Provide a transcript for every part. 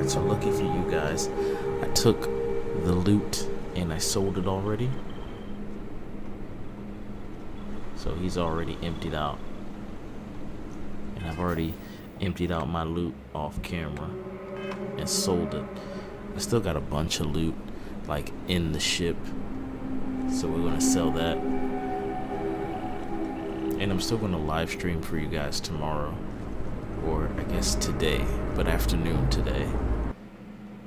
Alright, so lucky for you guys, I took the loot and I sold it already. So he's already emptied out. And I've already emptied out my loot off camera and sold it. I still got a bunch of loot like in the ship. So we're gonna sell that. And I'm still gonna live stream for you guys tomorrow. Or I guess today, but afternoon today.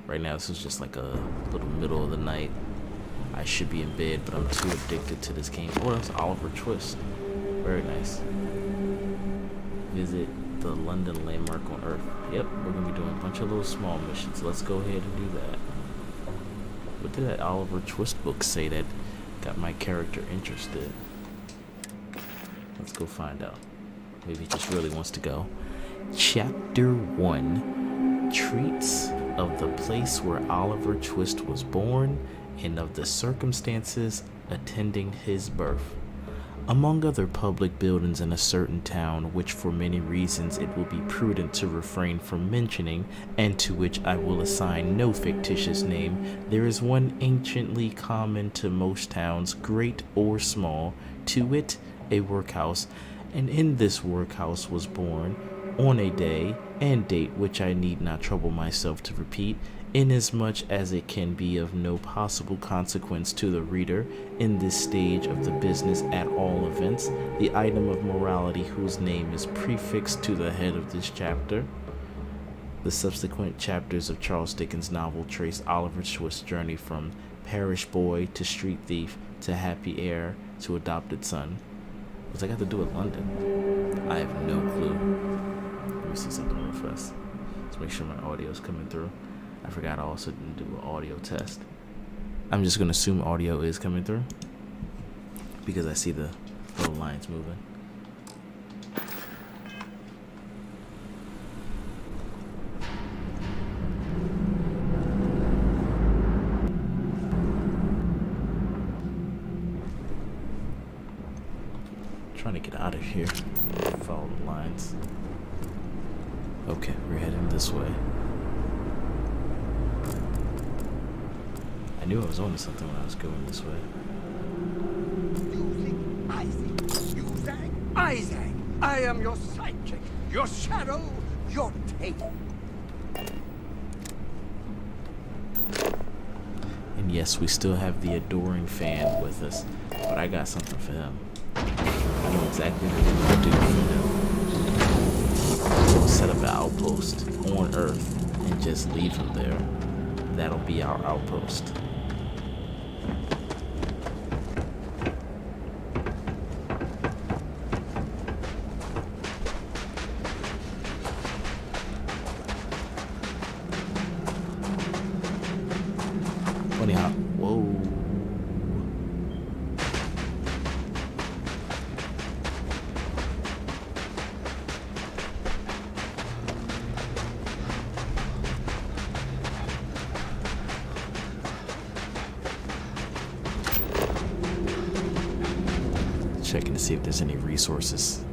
Right now this is just like a little middle of the night. I should be in bed, but I'm too addicted to this game. Oh, that's Oliver Twist. Very nice. Visit the London landmark on Earth. Yep, we're gonna be doing a bunch of little small missions. Let's go ahead and do that. What did that Oliver Twist book say that got my character interested? Let's go find out. Maybe he just really wants to go. Chapter 1 treats of the place where Oliver Twist was born and of the circumstances attending his birth. Among other public buildings in a certain town, which for many reasons it will be prudent to refrain from mentioning, and to which I will assign no fictitious name, there is one anciently common to most towns, great or small, to wit, a workhouse, and in this workhouse was born, on a day and date which I need not trouble myself to repeat, inasmuch as it can be of no possible consequence to the reader in this stage of the business at all events, the item of morality whose name is prefixed to the head of this chapter. The subsequent chapters of Charles Dickens' novel trace Oliver Twist's journey from parish boy to street thief to happy heir to adopted son. What's that got to do with London? I have no clue. Let me see something real fast. Let's make sure my audio is coming through. I forgot I also didn't do an audio test. I'm just gonna assume audio is coming through because I see the little lines moving. Trying to get out of here. Follow the lines. Okay, we're heading this way. I knew I was onto something when I was going this way. You sang, I sang. I am your sidekick, your shadow, your tail. And yes, we still have the adoring fan with us, but I got something for him. I know exactly what we're gonna do for him. We'll set up an outpost on Earth and just leave him there. That'll be our outpost. Funny how, whoa. Checking to see if there's any resources.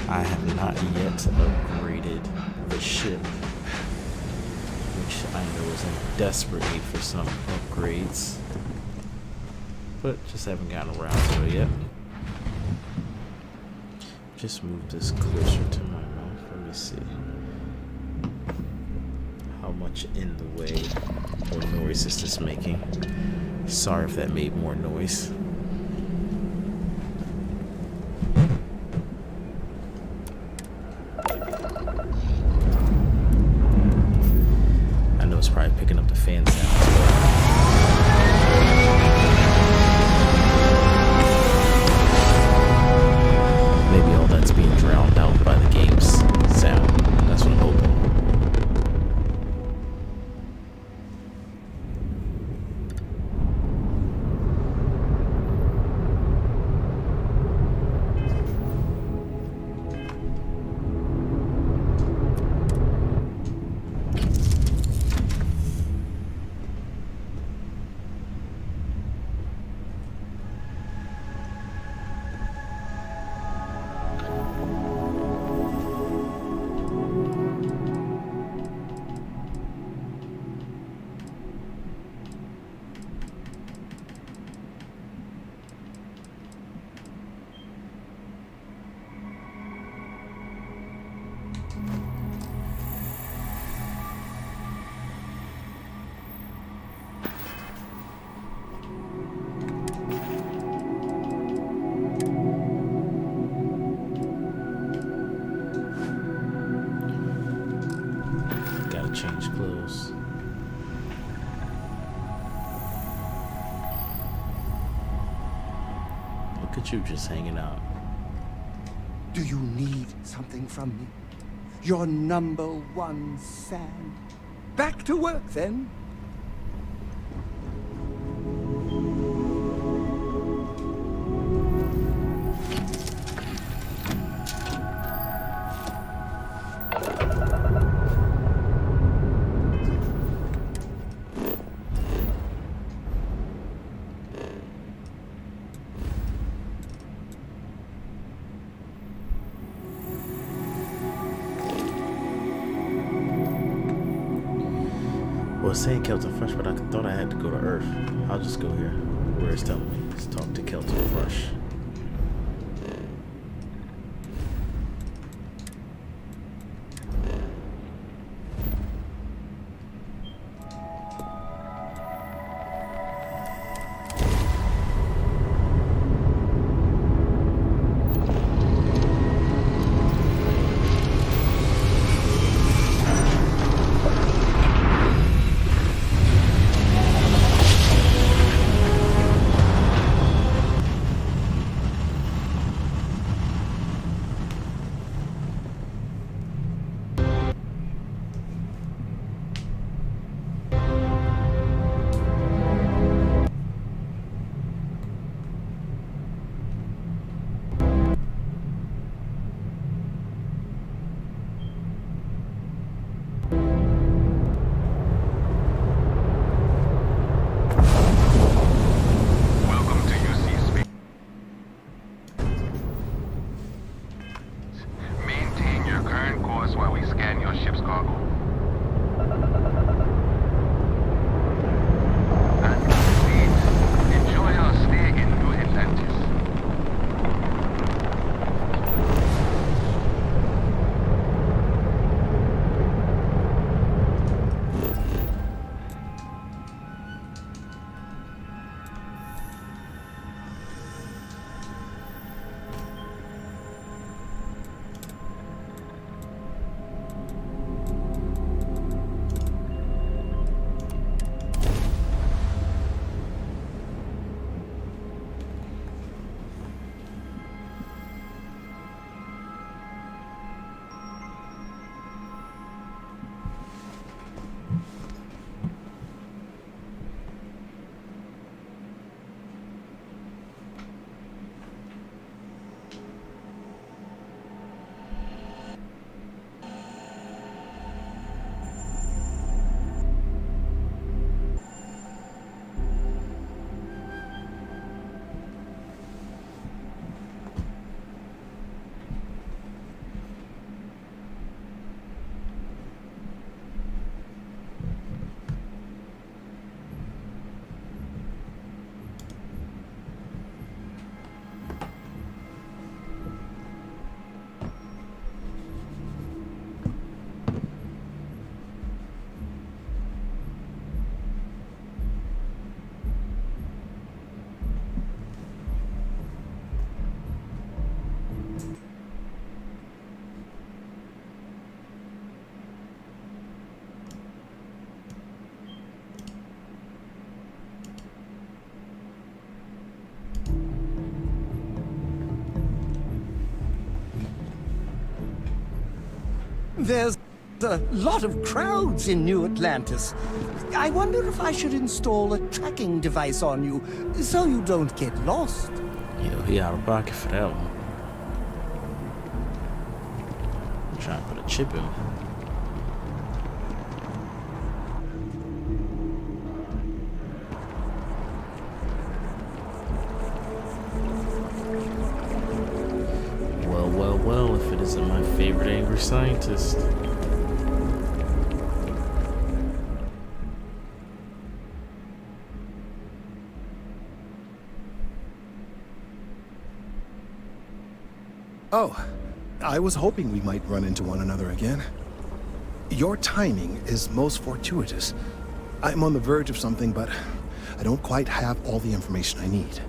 I have not yet upgraded the ship, which I know is in desperate need for some upgrades. But just haven't gotten around to it yet. Just move this closer to my mouth. Let me see how much in the way or noise is this making. Sorry if that made more noise. I know it's probably picking up the fan sound. Maybe all that's being drowned out by the game's sound. That's what I'm hoping. at you just hanging out. Do you need something from me? Your number one fan? Back to work, then. Well, it's saying Kelton Fresh, but I thought I had to go to Earth. I'll just go here where it's telling me. Let's talk to Kelton Fresh. There's a lot of crowds in New Atlantis. I wonder if I should install a tracking device on you, so you don't get lost. Yo, he out of pocket for that one. I'm trying to put a chip in. Well, if it isn't my favorite angry scientist. Oh, I was hoping we might run into one another again. Your timing is most fortuitous. I'm on the verge of something, but I don't quite have all the information I need.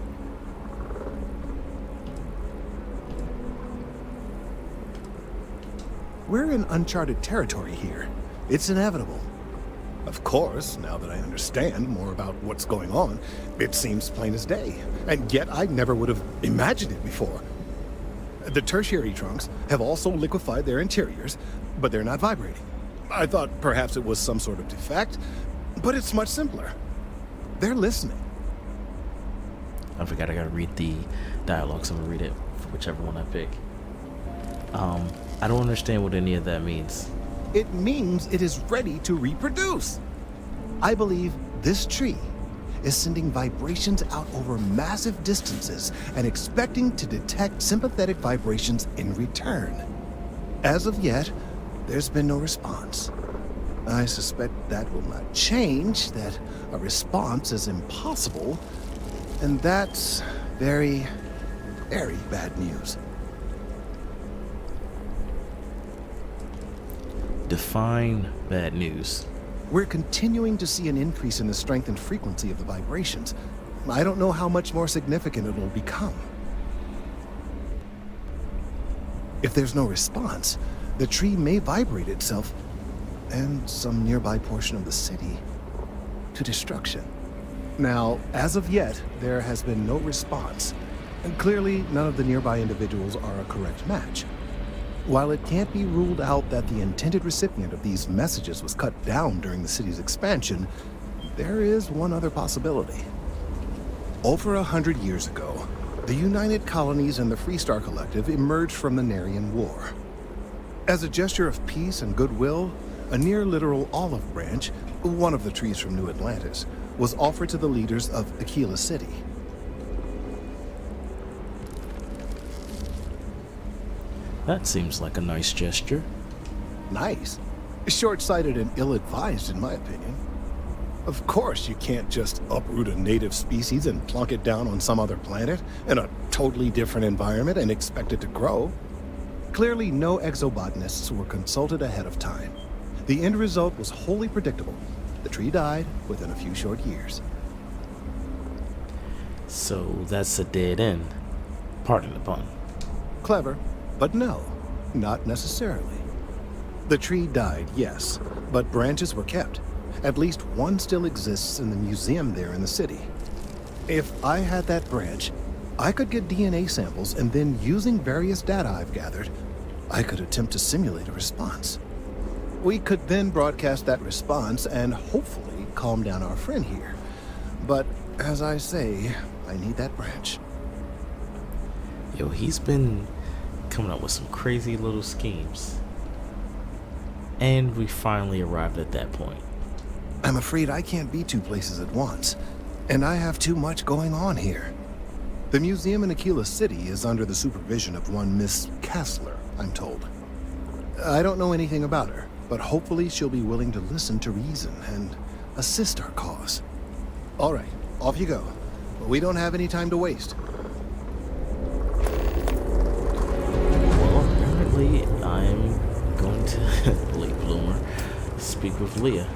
We're in uncharted territory here. It's inevitable. Of course, now that I understand more about what's going on, it seems plain as day. And yet I never would have imagined it before. The tertiary trunks have also liquefied their interiors, but they're not vibrating. I thought perhaps it was some sort of defect, but it's much simpler. They're listening. I forgot I gotta read the dialogue, so I'm gonna read it for whichever one I pick. I don't understand what any of that means. It means it is ready to reproduce. I believe this tree is sending vibrations out over massive distances and expecting to detect sympathetic vibrations in return. As of yet, there's been no response. I suspect that will not change, that a response is impossible, and that's very, very bad news. Define bad news. We're continuing to see an increase in the strength and frequency of the vibrations. I don't know how much more significant it will become. If there's no response, the tree may vibrate itself and some nearby portion of the city to destruction. Now, as of yet, there has been no response, and clearly none of the nearby individuals are a correct match. While it can't be ruled out that the intended recipient of these messages was cut down during the city's expansion, there is one other possibility. Over 100 years ago, the United Colonies and the Freestar Collective emerged from the Narian War. As a gesture of peace and goodwill, a near-literal olive branch, one of the trees from New Atlantis, was offered to the leaders of Aquila City. That seems like a nice gesture. Nice. Short-sighted and ill-advised, in my opinion. Of course, you can't just uproot a native species and plunk it down on some other planet in a totally different environment and expect it to grow. Clearly, no exobotanists were consulted ahead of time. The end result was wholly predictable. The tree died within a few short years. So that's a dead end. Pardon the pun. Clever, but no, not necessarily. The tree died, yes, but branches were kept. At least one still exists in the museum there in the city. If I had that branch, I could get DNA samples, and then using various data I've gathered, I could attempt to simulate a response. We could then broadcast that response and hopefully calm down our friend here. But as I say, I need that branch. Yo, he's been coming up with some crazy little schemes. And we finally arrived at that point. I'm afraid I can't be two places at once, and I have too much going on here. The museum in Aquila City is under the supervision of one Miss Kassler, I'm told. I don't know anything about her, but hopefully she'll be willing to listen to reason and assist our cause. All right, off you go. We don't have any time to waste. Well, apparently I'm going to, late bloomer, speak with Leah.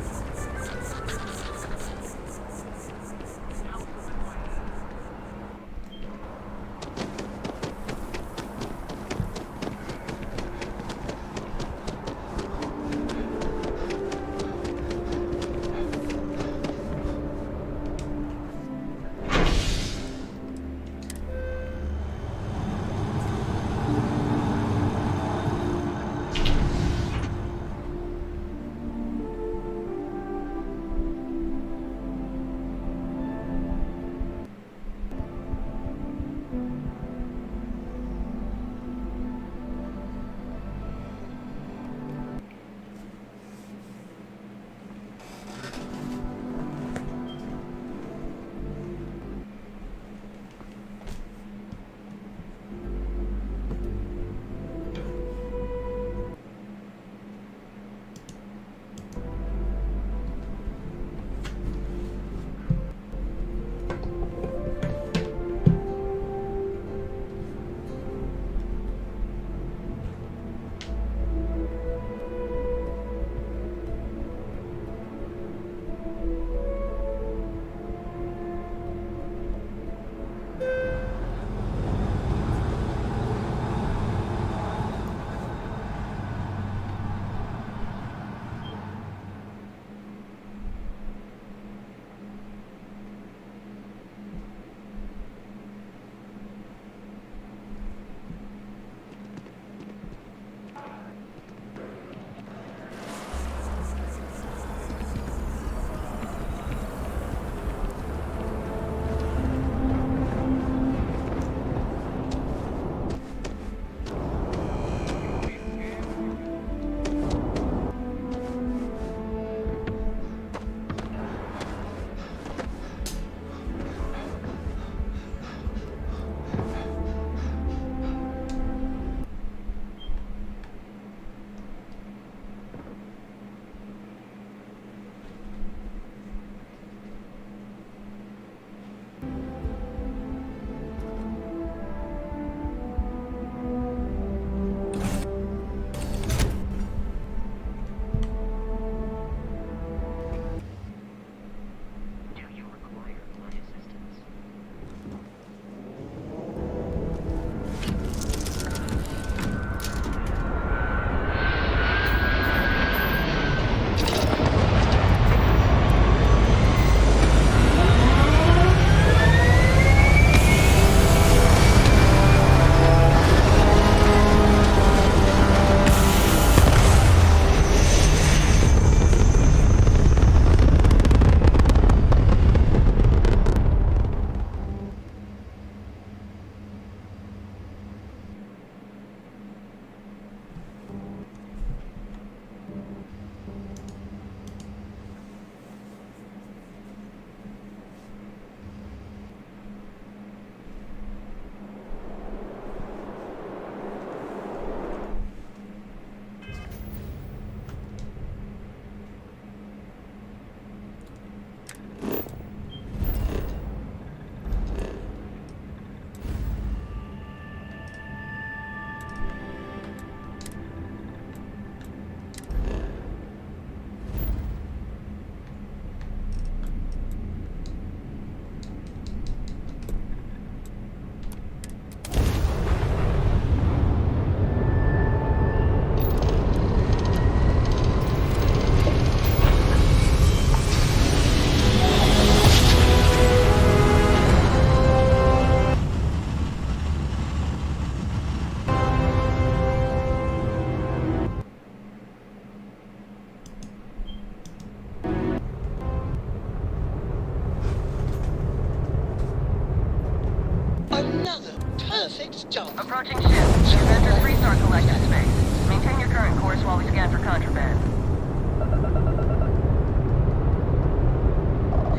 Approaching ship. The Avengers restart collective space. Maintain your current course while we scan for contraband.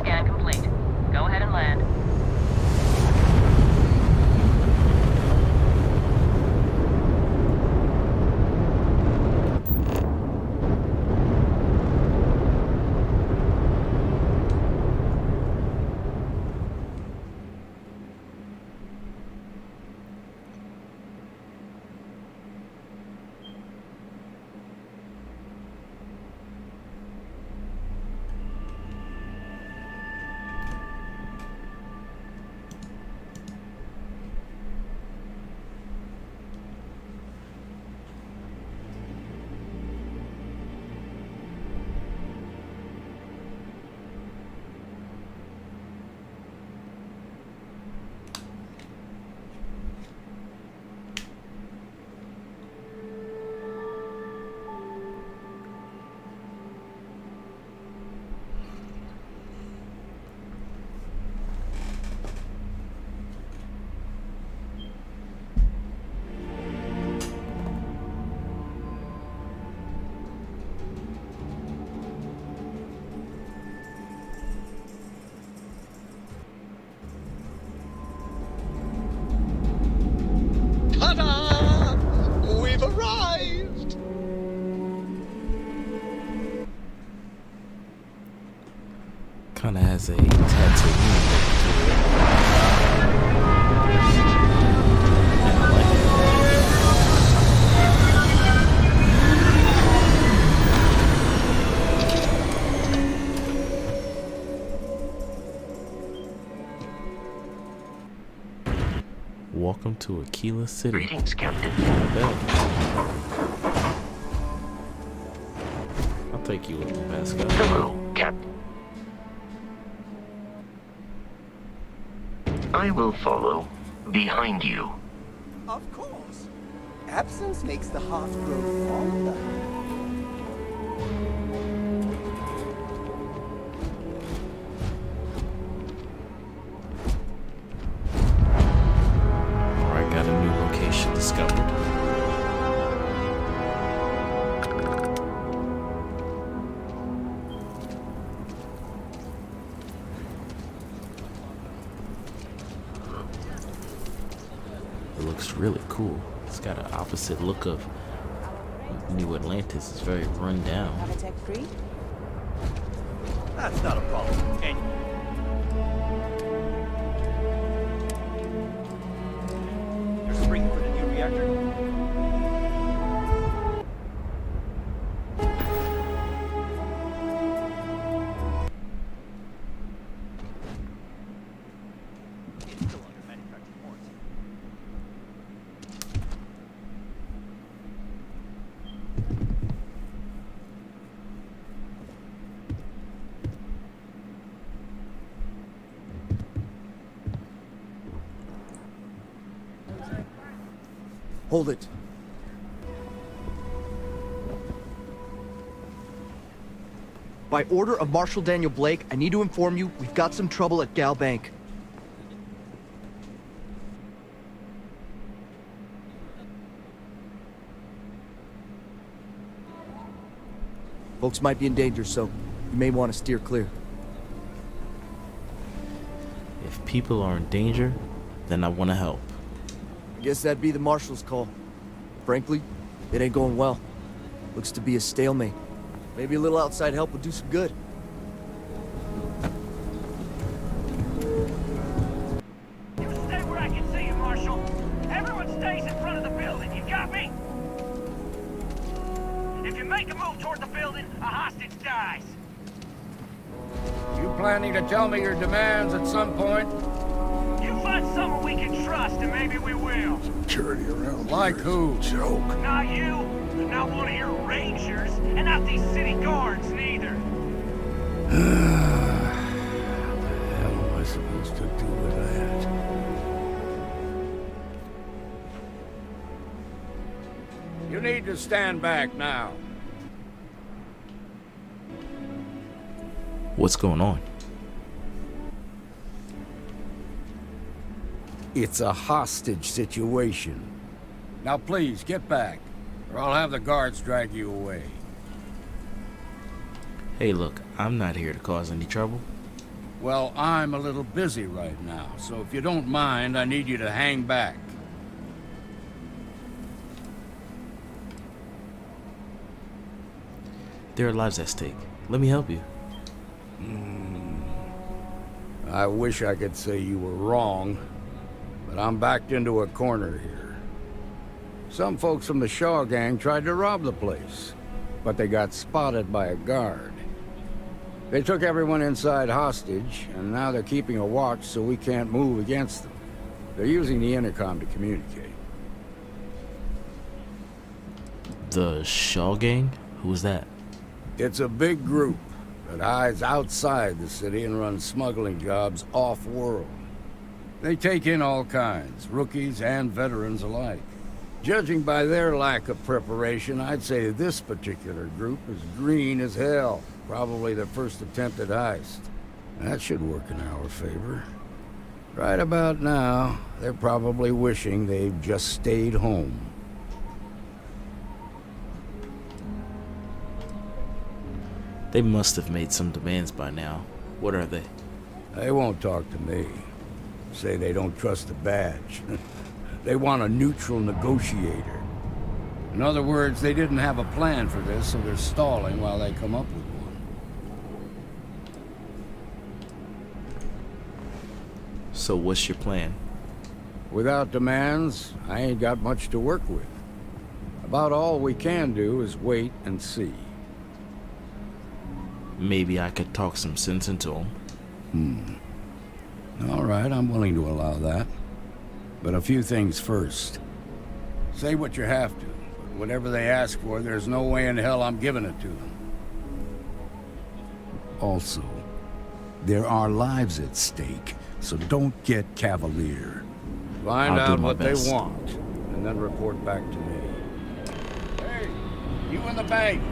Scan complete. Go ahead and land. Ta-da! We've arrived! Kinda has a tattoo. And I like it. Welcome to Aquila City. Greetings, Captain. Bell. I'll take you with me, mascot. Hello, Captain. I will follow behind you. Of course. Absence makes the heart grow fonder. Alright, got a new location discovered. It looks really cool. It's got an opposite look of New Atlantis. It's very run down. Tech free? That's not a problem. And you're springing for the new reactor? It's still under manufacturing warranty. Hold it. By order of Marshal Daniel Blake, I need to inform you we've got some trouble at Gal Bank. Folks might be in danger, so you may want to steer clear. If people are in danger, then I want to help. I guess that'd be the Marshal's call. Frankly, it ain't going well. Looks to be a stalemate. Maybe a little outside help would do some good. You stay where I can see you, Marshal. Everyone stays in front of the building. You got me? If you make a move toward the building, a hostage dies. You planning to tell me your demands at some point? You find someone we can trust, and maybe we will. Security around Like here is who? a joke. Not you, not one of your rangers, and not these city guards, neither. What the hell am I supposed to do with that? You need to stand back now. What's going on? It's a hostage situation. Now please, get back, or I'll have the guards drag you away. Hey, look, I'm not here to cause any trouble. Well, I'm a little busy right now, so if you don't mind, I need you to hang back. There are lives at stake. Let me help you. I wish I could say you were wrong, but I'm backed into a corner here. Some folks from the Shaw gang tried to rob the place, but they got spotted by a guard. They took everyone inside hostage, and now they're keeping a watch so we can't move against them. They're using the intercom to communicate. The Shaw Gang? Who was that? It's a big group that hides outside the city and runs smuggling jobs off-world. They take in all kinds, rookies and veterans alike. Judging by their lack of preparation, I'd say this particular group is green as hell. Probably their first attempt at heist. That should work in our favor. Right about now, they're probably wishing they've just stayed home. They must have made some demands by now. What are they? They won't talk to me. Say they don't trust the badge. They want a neutral negotiator. In other words, they didn't have a plan for this, so they're stalling while they come up with one. So what's your plan? Without demands, I ain't got much to work with. About all we can do is wait and see. Maybe I could talk some sense into them. All right, I'm willing to allow that. But a few things first. Say what you have to, but whatever they ask for, there's no way in hell I'm giving it to them. Also, there are lives at stake, so don't get cavalier. Find I'll do out my what best. they want, and then report back to me. Hey, you in the bank.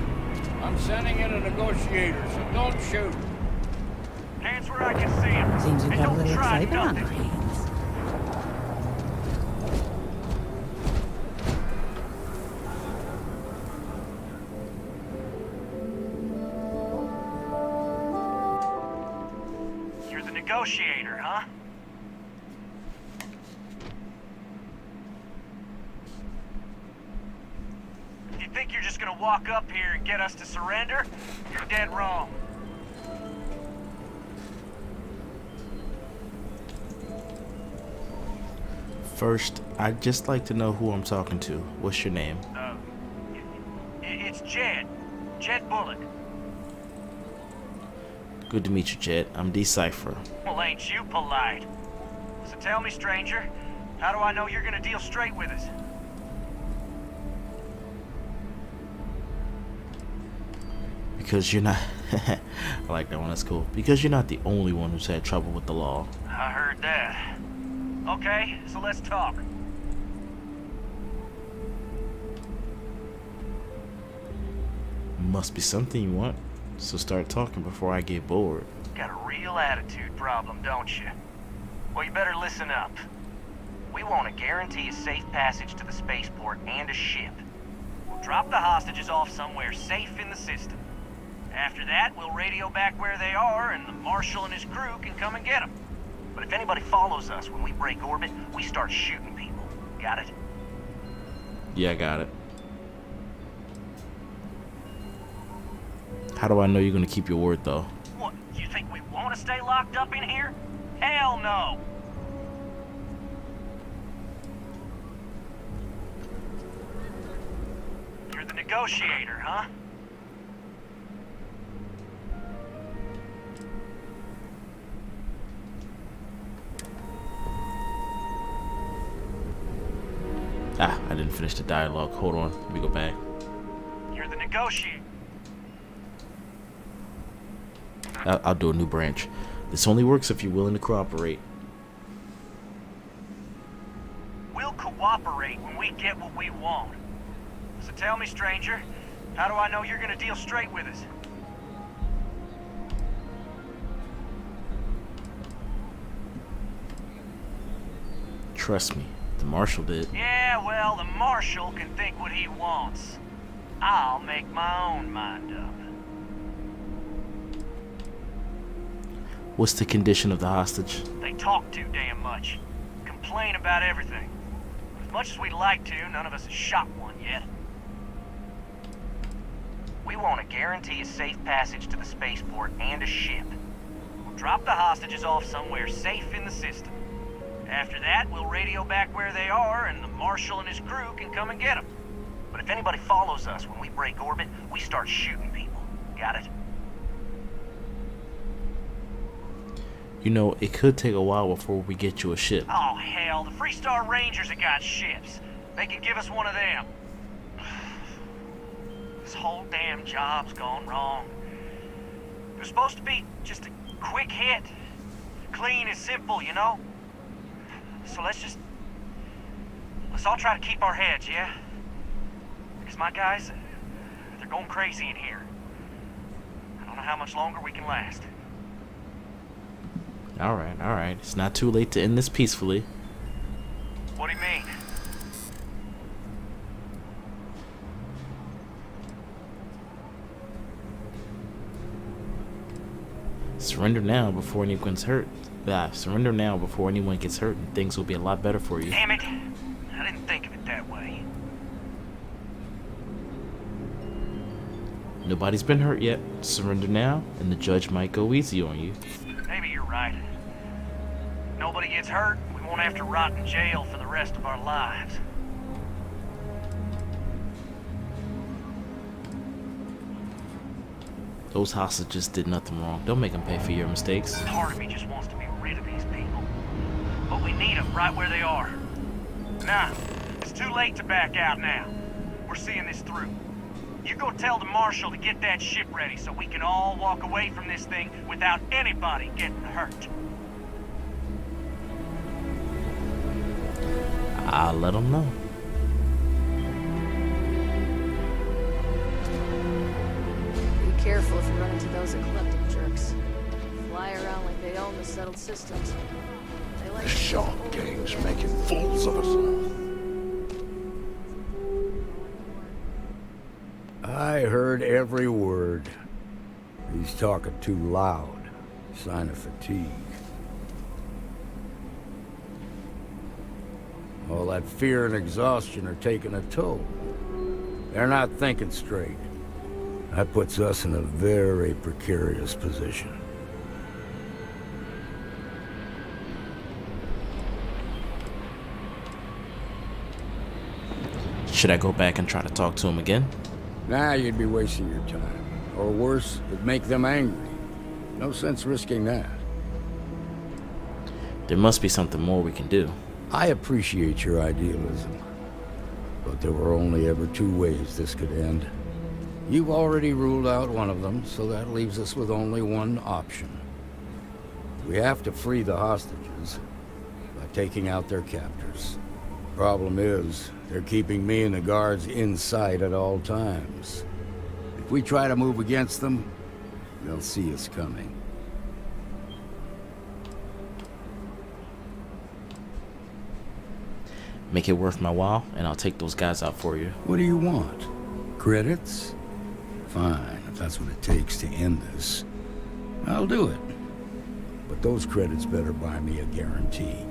I'm sending in a negotiator, so don't shoot. Hands where I can see him. Seems you've And got a don't little try excitement on your nothing. hands. You're the negotiator, huh? If you think you're just gonna walk up here and get us to surrender, you're dead wrong. First, I'd just like to know who I'm talking to. What's your name? It's Jed. Jed Bullock. Good to meet you, Jed. I'm Decipher. Well, ain't you polite? So tell me, stranger, how do I know you're gonna deal straight with us? Because you're not... I like that one, that's cool. Because you're not the only one who's had trouble with the law. I heard that. Okay, so let's talk. Must be something you want. So start talking before I get bored. Got a real attitude problem, don't you? Well, you better listen up. We want to guarantee a safe passage to the spaceport and a ship. We'll drop the hostages off somewhere safe in the system. After that, we'll radio back where they are, and the Marshal and his crew can come and get them. But if anybody follows us when we break orbit, we start shooting people. Got it? Yeah, I got it. How do I know you're gonna keep your word, though? What, you think we want to stay locked up in here? Hell no! You're the negotiator, huh? Ah, I didn't finish the dialogue. Hold on, let me go back. You're the negotiator. I'll do a new branch. This only works if you're willing to cooperate. We'll cooperate when we get what we want. So tell me, stranger, how do I know you're gonna deal straight with us? Trust me, the Marshal did. Yeah, well, the Marshal can think what he wants. I'll make my own mind up. What's the condition of the hostage? They talk too damn much. Complain about everything. As much as we'd like to, none of us has shot one yet. We want to guarantee a safe passage to the spaceport and a ship. We'll drop the hostages off somewhere safe in the system. After that, we'll radio back where they are, and the Marshal and his crew can come and get them. But if anybody follows us when we break orbit, we start shooting people. Got it? You know, it could take a while before we get you a ship. Oh, hell, the Freestar Rangers have got ships. They can give us one of them. This whole damn job's gone wrong. It was supposed to be just a quick hit. Clean and simple, you know? So let's all try to keep our heads, yeah? Because my guys, they're going crazy in here. I don't know how much longer we can last. Alright. It's not too late to end this peacefully. What do you mean? Surrender now before anyone's hurt. Surrender now before anyone gets hurt, and things will be a lot better for you. Damn it! I didn't think of it that way. Nobody's been hurt yet. Surrender now, and the judge might go easy on you. Maybe you're right. Nobody gets hurt, we won't have to rot in jail for the rest of our lives. Those hostages did nothing wrong. Don't make them pay for your mistakes. Part of me just wants to be rid of these people. But we need them right where they are. Nah, it's too late to back out now. We're seeing this through. You go tell the Marshal to get that ship ready so we can all walk away from this thing without anybody getting hurt. I'll let them know. Be careful if you run into those eclectic jerks. Fly around like they own the settled systems. They like The Shark Gang's making fools of us all. I heard every word. He's talking too loud. Sign of fatigue. All that fear and exhaustion are taking a toll. They're not thinking straight. That puts us in a very precarious position. Should I go back and try to talk to him again? Nah, you'd be wasting your time. Or worse, it'd make them angry. No sense risking that. There must be something more we can do. I appreciate your idealism, but there were only ever two ways this could end. You've already ruled out one of them, so that leaves us with only one option. We have to free the hostages by taking out their captors. Problem is, they're keeping me and the guards in sight at all times. If we try to move against them, they'll see us coming. Make it worth my while, and I'll take those guys out for you. What do you want? Credits? Fine, if that's what it takes to end this. I'll do it. But those credits better buy me a guarantee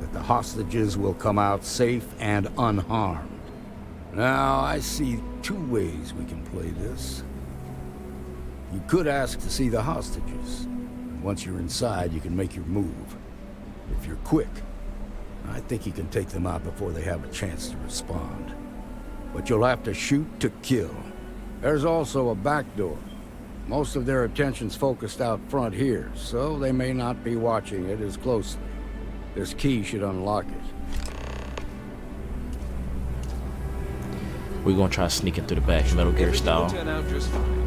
that the hostages will come out safe and unharmed. Now, I see two ways we can play this. You could ask to see the hostages. And once you're inside, you can make your move. If you're quick, I think you can take them out before they have a chance to respond. But you'll have to shoot to kill. There's also a back door. Most of their attention's focused out front here, so they may not be watching it as closely. This key should unlock it. We're gonna try sneaking through the back, Metal Gear style. Turn out just fine.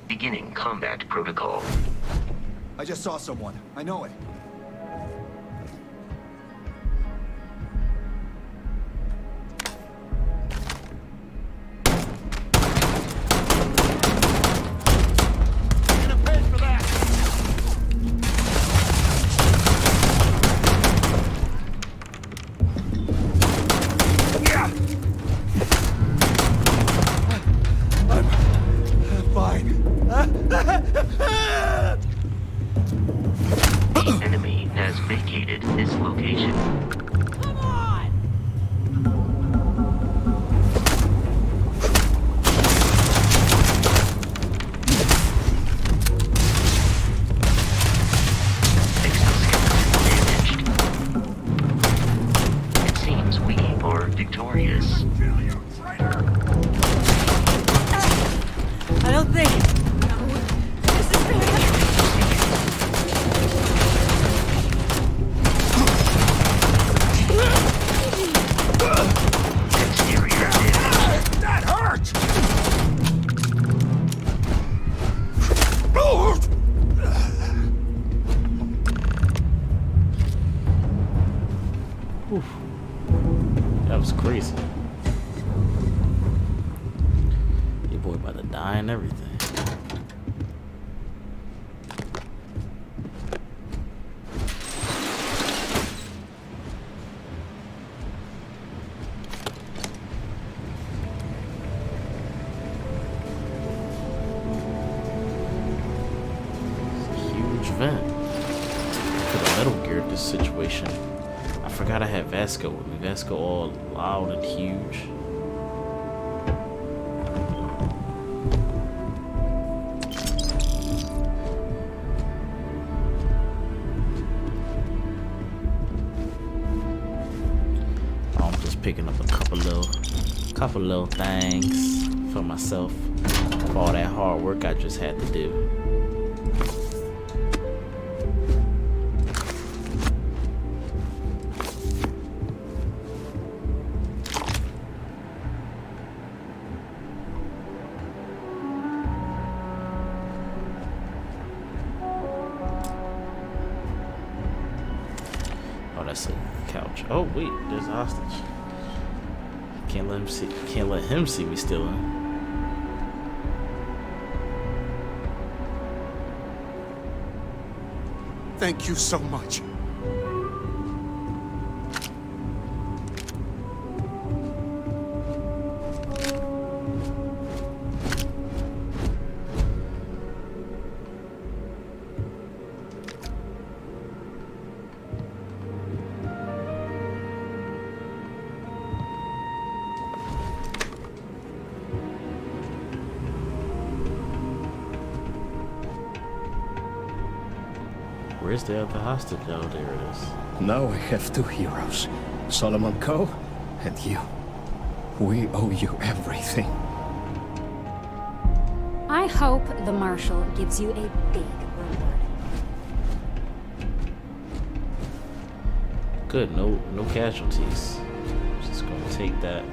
Beginning combat protocol. I just saw someone. I know it. The enemy has vacated this location. Come on! Exoskeleton damaged. It seems we are victorious. I don't think. No. This is bad. Exterior damage. That hurt! That was crazy. Your boy about to die and everything. Vent. Could have Metal Geared this situation. I forgot I had Vasco with me. Vasco all loud and huge. I'm just picking up a couple little things for myself for all that hard work I just had to do. That's a couch. Oh wait, there's a hostage. Can't let him see me stealing. Thank you so much. Where's the other hostage? Oh, there it is. Now I have two heroes, Solomon Coe and you. We owe you everything. I hope the Marshal gives you a big reward. Good, no casualties. Just gonna take that.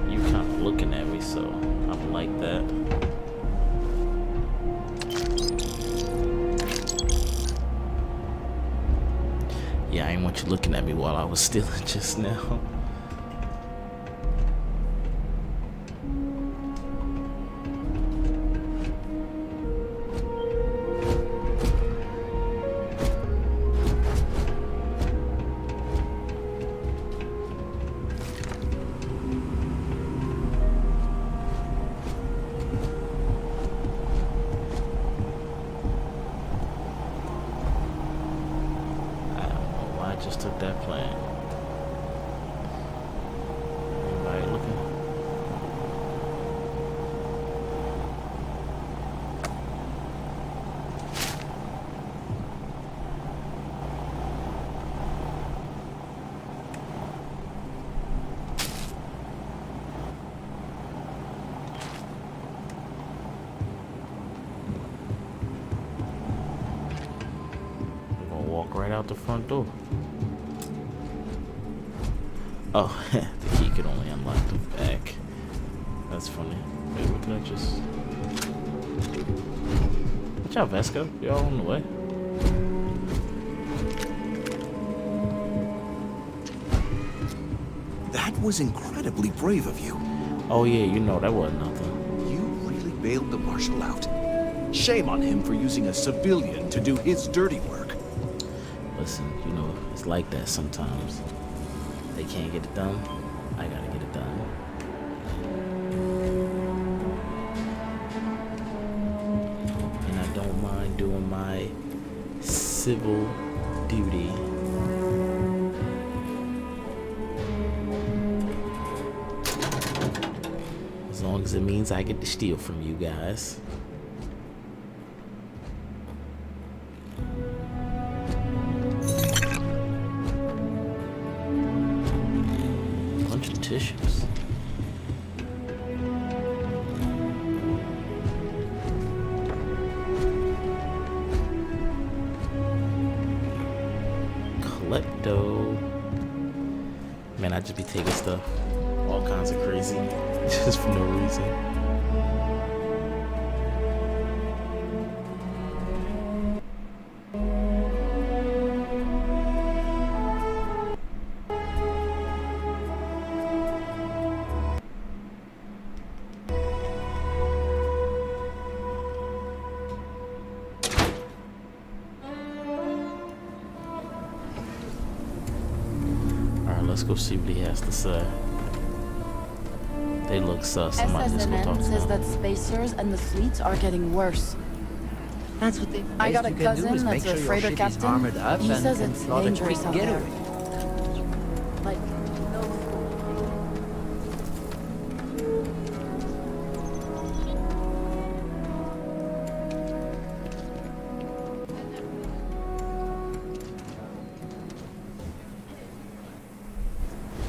You kind of looking at me, so I'm like that. Yeah, I ain't want you looking at me while I was stealing just now. Just took that plane. Anybody looking? I'm gonna walk right out the front door. Oh, the key could only unlock the back. That's funny. Wait, what did I just... Watch out, Vasco. You're all on the way. That was incredibly brave of you. Oh yeah, you know, that wasn't nothing. You really bailed the Marshal out. Shame on him for using a civilian to do his dirty work. Listen, you know, it's like that sometimes. They can't get it done. I gotta get it done. And I don't mind doing my civil duty. As long as it means I get to steal from you guys. Bunch of tissues. Klepto. Man, I just be taking stuff. All kinds of crazy. Just for no reason. Alright, let's go see what he has to say. They look sus. I might just go talk to says them. that spacers and the fleets are getting worse. That's what they. I got a best you can do cousin is make that's a sure your freighter ship is captain. armored up He and says can it's plot a dangerous quick out getaway. there. Like, no.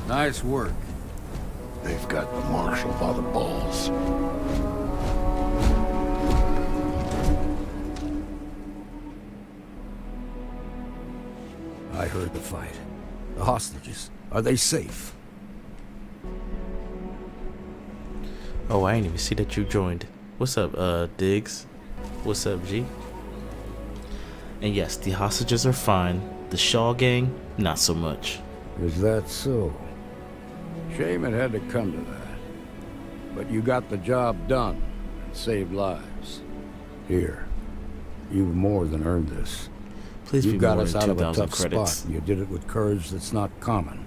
Nice work. They've got the Marshal by the balls. I heard the fight. The hostages, are they safe? Oh, I didn't even see that you joined. What's up, Diggs? What's up, G? And yes, the hostages are fine. The Shaw gang, not so much. Is that so? Shame it had to come to that. But you got the job done and saved lives. Here, you've more than earned this. Please You be got more us than out of a 2,000 tough credits. spot, and you did it with courage that's not common.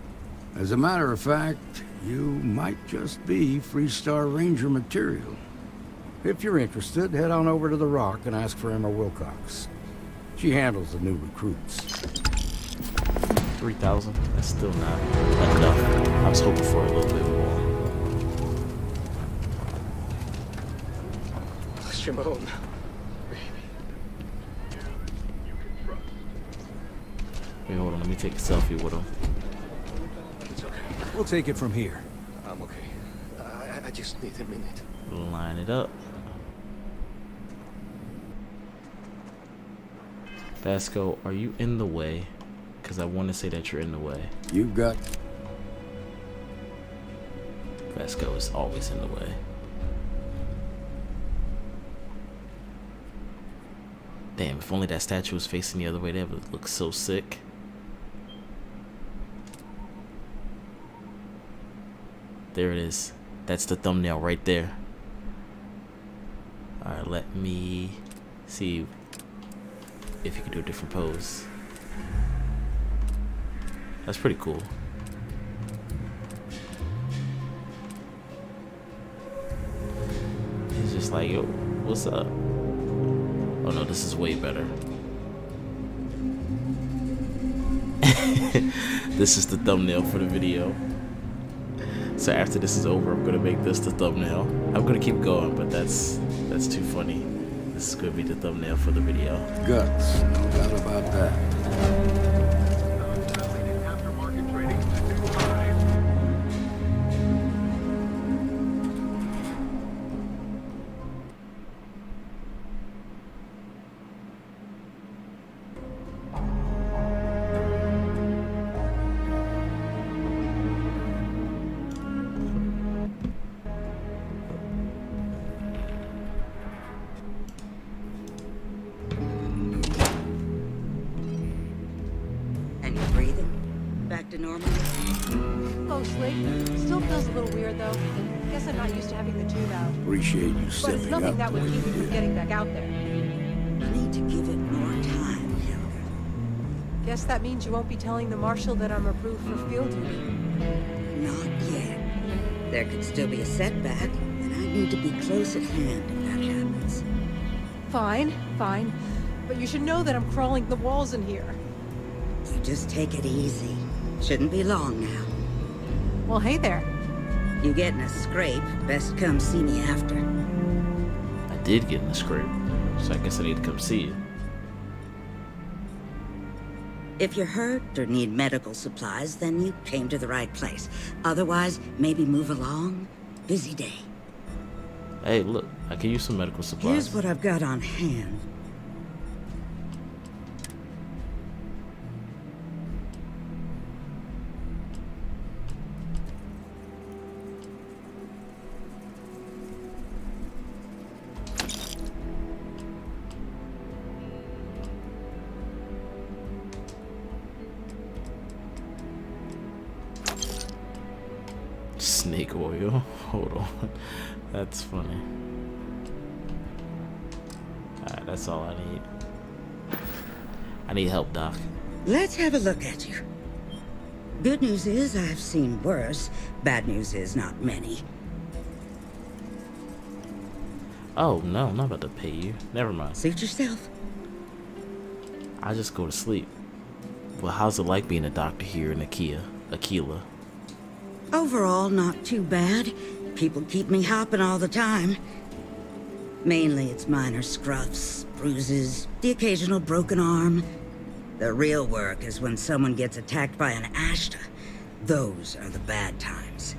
As a matter of fact, you might just be Freestar Ranger material. If you're interested, head on over to the Rock and ask for Emma Wilcox. She handles the new recruits. 3,000? That's still not enough. I was hoping for a little bit more. Shimon. Wait, hold on. Let me take a selfie with him. It's okay. We'll take it from here. I'm okay. I just need a minute. Line it up. Vasco, are you in the way? Because I want to say that you're in the way. You've got... Vasco is always in the way. Damn, if only that statue was facing the other way, that would look so sick. There it is. That's the thumbnail right there. Alright, let me see if you can do a different pose. That's pretty cool. He's just like, yo, what's up? Oh no, this is way better. This is the thumbnail for the video. So after this is over, I'm gonna make this the thumbnail. I'm gonna keep going, but that's too funny. This is gonna be the thumbnail for the video. Guts, no doubt about that. Mostly. Still feels a little weird, though. Guess I'm not used to having the tube out. Appreciate you But it's stepping nothing up. that would keep me from getting back out there. You need to give it more time, Hilda. Guess that means you won't be telling the Marshal that I'm approved for field duty. Not yet. There could still be a setback, and I need to be close at hand if that happens. Fine, fine. But you should know that I'm crawling the walls in here. You just take it easy. Shouldn't be long now. Well, hey there. You get in a scrape, best come see me after. I did get in the scrape, so I guess I need to come see you. If you're hurt or need medical supplies, then you came to the right place. Otherwise, maybe move along. Busy day. Hey, look, I can use some medical supplies. Here's what I've got on hand. Snake oil. Hold on. That's funny. Alright, that's all I need. I need help, Doc. Let's have a look at you. Good news is I've seen worse. Bad news is not many. Oh, no, I'm not about to pay you. Never mind. Suit yourself. I just go to sleep. Well, how's it like being a doctor here in Aquila? Overall, not too bad. People keep me hopping all the time. Mainly it's minor scruffs, bruises, the occasional broken arm. The real work is when someone gets attacked by an Ashta. Those are the bad times.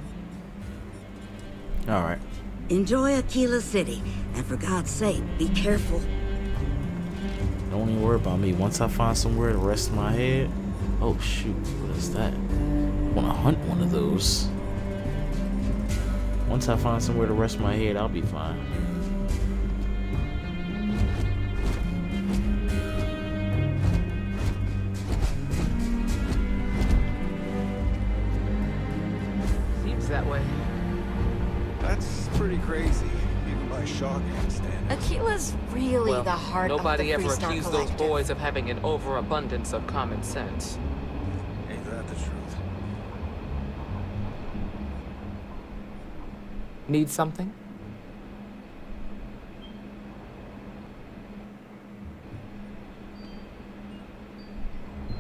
Alright. Enjoy Aquila City, and for God's sake, be careful. Don't even worry about me. Once I find somewhere to rest my head... Oh, shoot. What is that? I want to hunt one of those. Once I find somewhere to rest my head, I'll be fine. Seems that way. That's pretty crazy. Even my Shaw can't stand it. Aquila's really Well, the heart of the nobody ever Freestar accused those Collective. boys of having an overabundance of common sense. Ain't that the truth? Need something?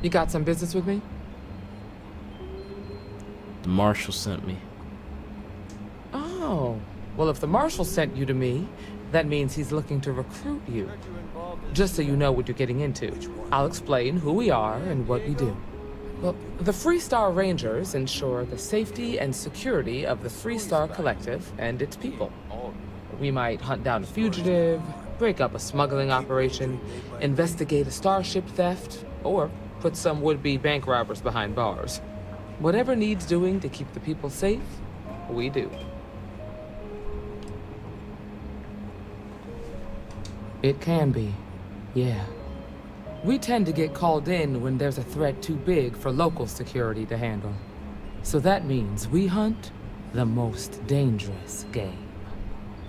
You got some business with me? The Marshal sent me. Oh. Well, if the Marshal sent you to me, that means he's looking to recruit you. Just so you know what you're getting into, I'll explain who we are and what we do. Well, the Freestar Rangers ensure the safety and security of the Freestar Collective and its people. We might hunt down a fugitive, break up a smuggling operation, investigate a starship theft, or put some would-be bank robbers behind bars. Whatever needs doing to keep the people safe, we do. It can be, yeah. We tend to get called in when there's a threat too big for local security to handle. So that means we hunt the most dangerous game.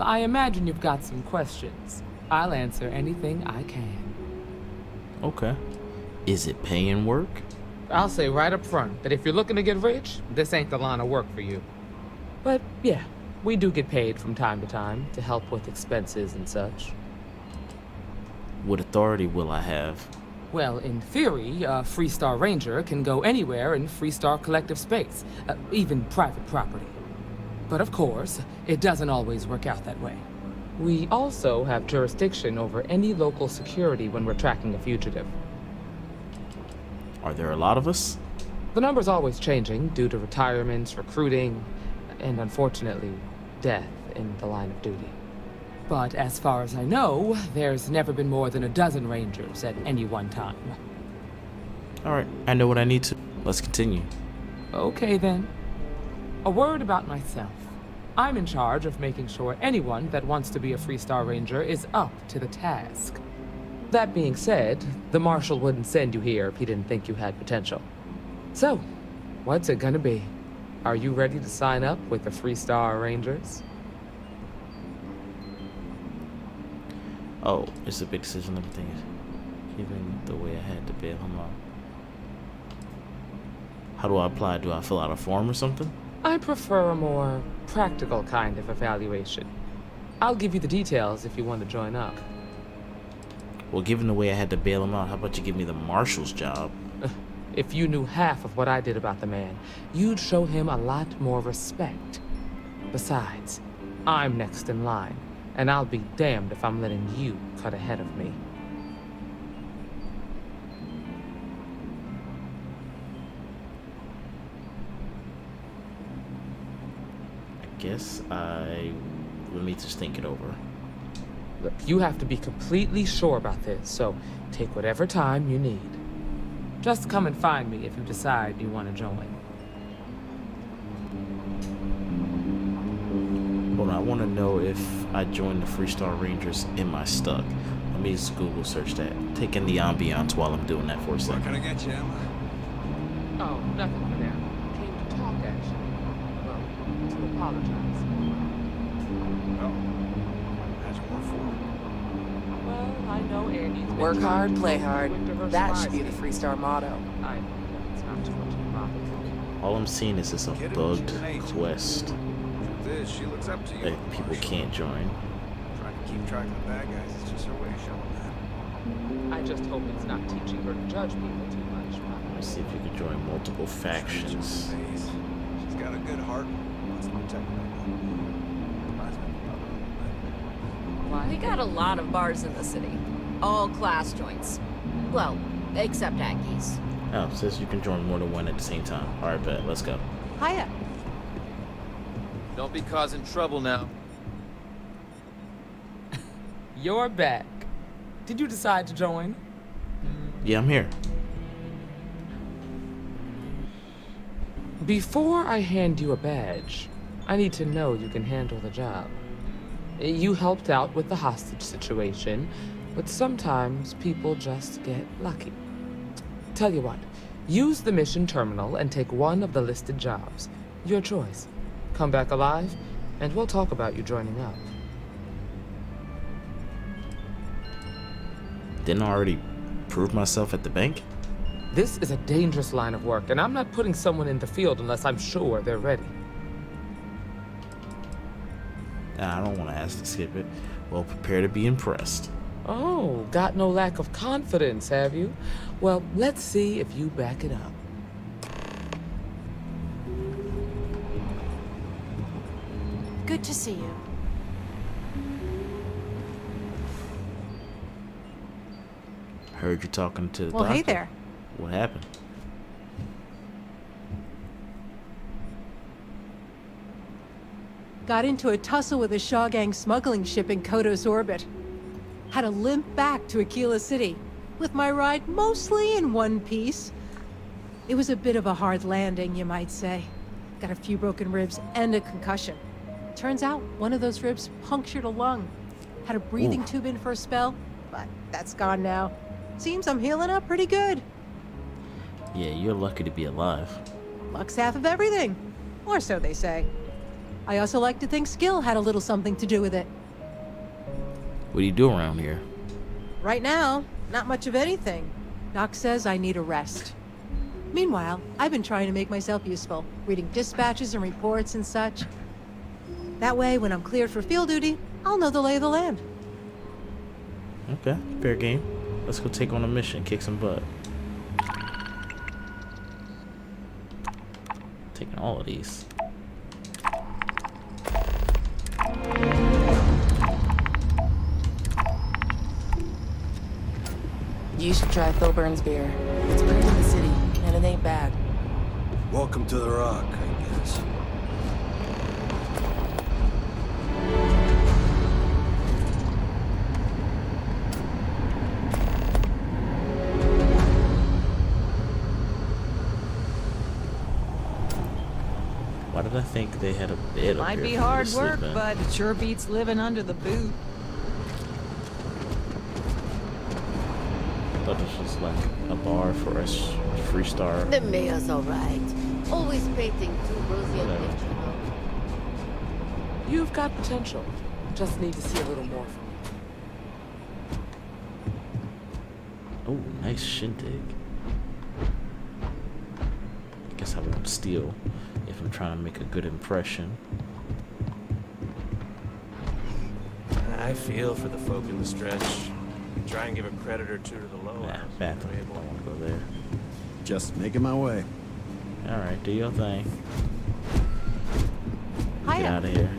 I imagine you've got some questions. I'll answer anything I can. Okay. Is it paying work? I'll say right up front that if you're looking to get rich, this ain't the line of work for you. But yeah, we do get paid from time to time to help with expenses and such. What authority will I have? Well, in theory, a Freestar Ranger can go anywhere in Freestar Collective space, even private property. But of course, it doesn't always work out that way. We also have jurisdiction over any local security when we're tracking a fugitive. Are there a lot of us? The number's always changing due to retirements, recruiting, and unfortunately, death in the line of duty. But as far as I know, there's never been more than a dozen Rangers at any one time. Alright, I know what I need to. Let's continue. Okay then. A word about myself. I'm in charge of making sure anyone that wants to be a Freestar Ranger is up to the task. That being said, the Marshal wouldn't send you here if he didn't think you had potential. So, What's it gonna be? Are you ready to sign up with the Freestar Rangers? Oh, it's a big decision. Everything is given the way I had to bail him out. How do I apply? Do I fill out a form or something? I prefer a more practical kind of evaluation. I'll give you the details if you want to join up. Well, given the way I had to bail him out, how about you give me the marshal's job? If you knew half of what I did about the man, you'd show him a lot more respect. Besides, I'm next in line, and I'll be damned if I'm letting you cut ahead of me. Let me just think it over. Look, you have to be completely sure about this, so take whatever time you need. Just come and find me if you decide you want to join. Hold on, I want to know if I join the Freestar Rangers, am I stuck? Let me just Google search that. Take in the ambiance while I'm doing that for a second. What can I get you, Emma? Oh, nothing for now. Came to talk, actually. Well, to apologize. Oh, that's more for. Well, I know Andy's been Work trying hard, to play talk hard. with her That spies. should be the Freestar motto. I know it's not too much of a problem. All I'm seeing is this a bugged quest This, she looks up to you. that people can't join. Trying to keep track of the bad guys. It's just her way of showing that. I just hope it's not teaching her to judge people too much. Let's see if you can join multiple factions. She's got a good heart. Wants to protect me. Reminds me of my mother. We got a lot of bars in the city. All class joints. Well, except Aggies. Oh, it says you can join more than one at the same time. Alright, bet. Let's go. Hiya. Don't be causing trouble now. You're back. Did you decide to join? Yeah, I'm here. Before I hand you a badge, I need to know you can handle the job. You helped out with the hostage situation, but sometimes people just get lucky. Tell you what, use the mission terminal and take one of the listed jobs. Your choice. Come back alive, and we'll talk about you joining up. Didn't I already prove myself at the bank? This is a dangerous line of work, and I'm not putting someone in the field unless I'm sure they're ready. Nah, I don't want to ask to skip it. Well, prepare to be impressed. Oh, got no lack of confidence, have you? Well, let's see if you back it up. Good to see you. Heard you talking to the Well, doctor. hey there. What happened? Got into a tussle with a Shaw Gang smuggling ship in Kodos orbit. Had to limp back to Aquila City, with my ride mostly in one piece. It was a bit of a hard landing, you might say. Got a few broken ribs and a concussion. Turns out one of those ribs punctured a lung. Had a breathing tube in for a spell, but that's gone now. Seems I'm healing up pretty good. Yeah, you're lucky to be alive. Luck's half of everything. Or so they say. I also like to think skill had a little something to do with it. What do you do around here? Right now, not much of anything. Doc says I need a rest. Meanwhile, I've been trying to make myself useful, reading dispatches and reports and such. That way, when I'm cleared for field duty, I'll know the lay of the land. Okay, fair game. Let's go take on a mission, kick some butt. Taking all of these. You should try Philburn's beer. It's brewed in the city, and it ain't bad. Welcome to the Rock, I guess. Why did I think they had a bed up Might here be for me to hard sleep work, in? but it sure beats living under the boot. I thought this was like a bar for us Freestar. The mayor's all right. Always painting too rosy a picture, though. You've got potential. Just need to see a little more from you. Oh, nice shindig. I guess I won't steal if I'm trying to make a good impression. I feel for the folk in the stretch. Try and give a credit or two to the low. Nah, bathroom. I don't want to go there. Just making my way. Alright, do your thing. Get Hiya. out of here.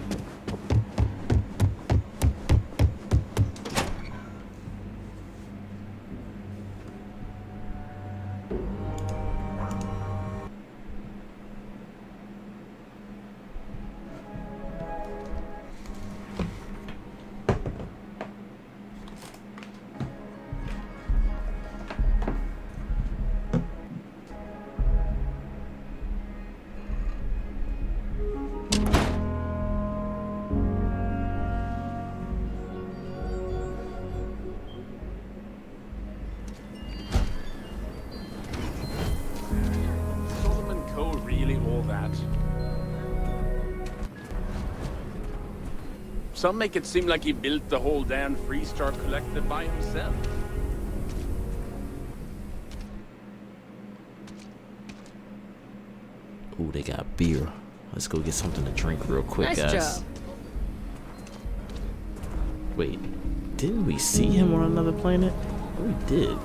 Some make it seem like he built the whole damn Freestar Collective by himself. Ooh, they got beer. Let's go get something to drink real quick, Nice guys. job. Wait, didn't we see him on another planet? Oh, we did.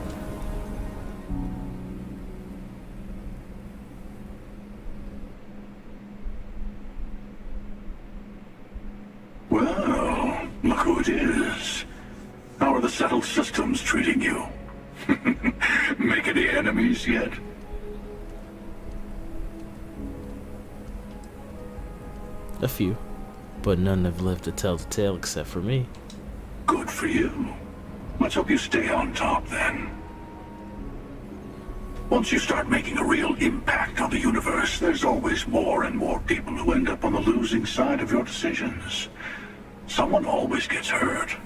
Well, look who it is. How are the settled systems treating you? Make any enemies yet? A few, but none have lived to tell the tale except for me. Good for you. Let's hope you stay on top then. Once you start making a real impact on the universe, there's always more and more people who end up on the losing side of your decisions. Someone always gets hurt.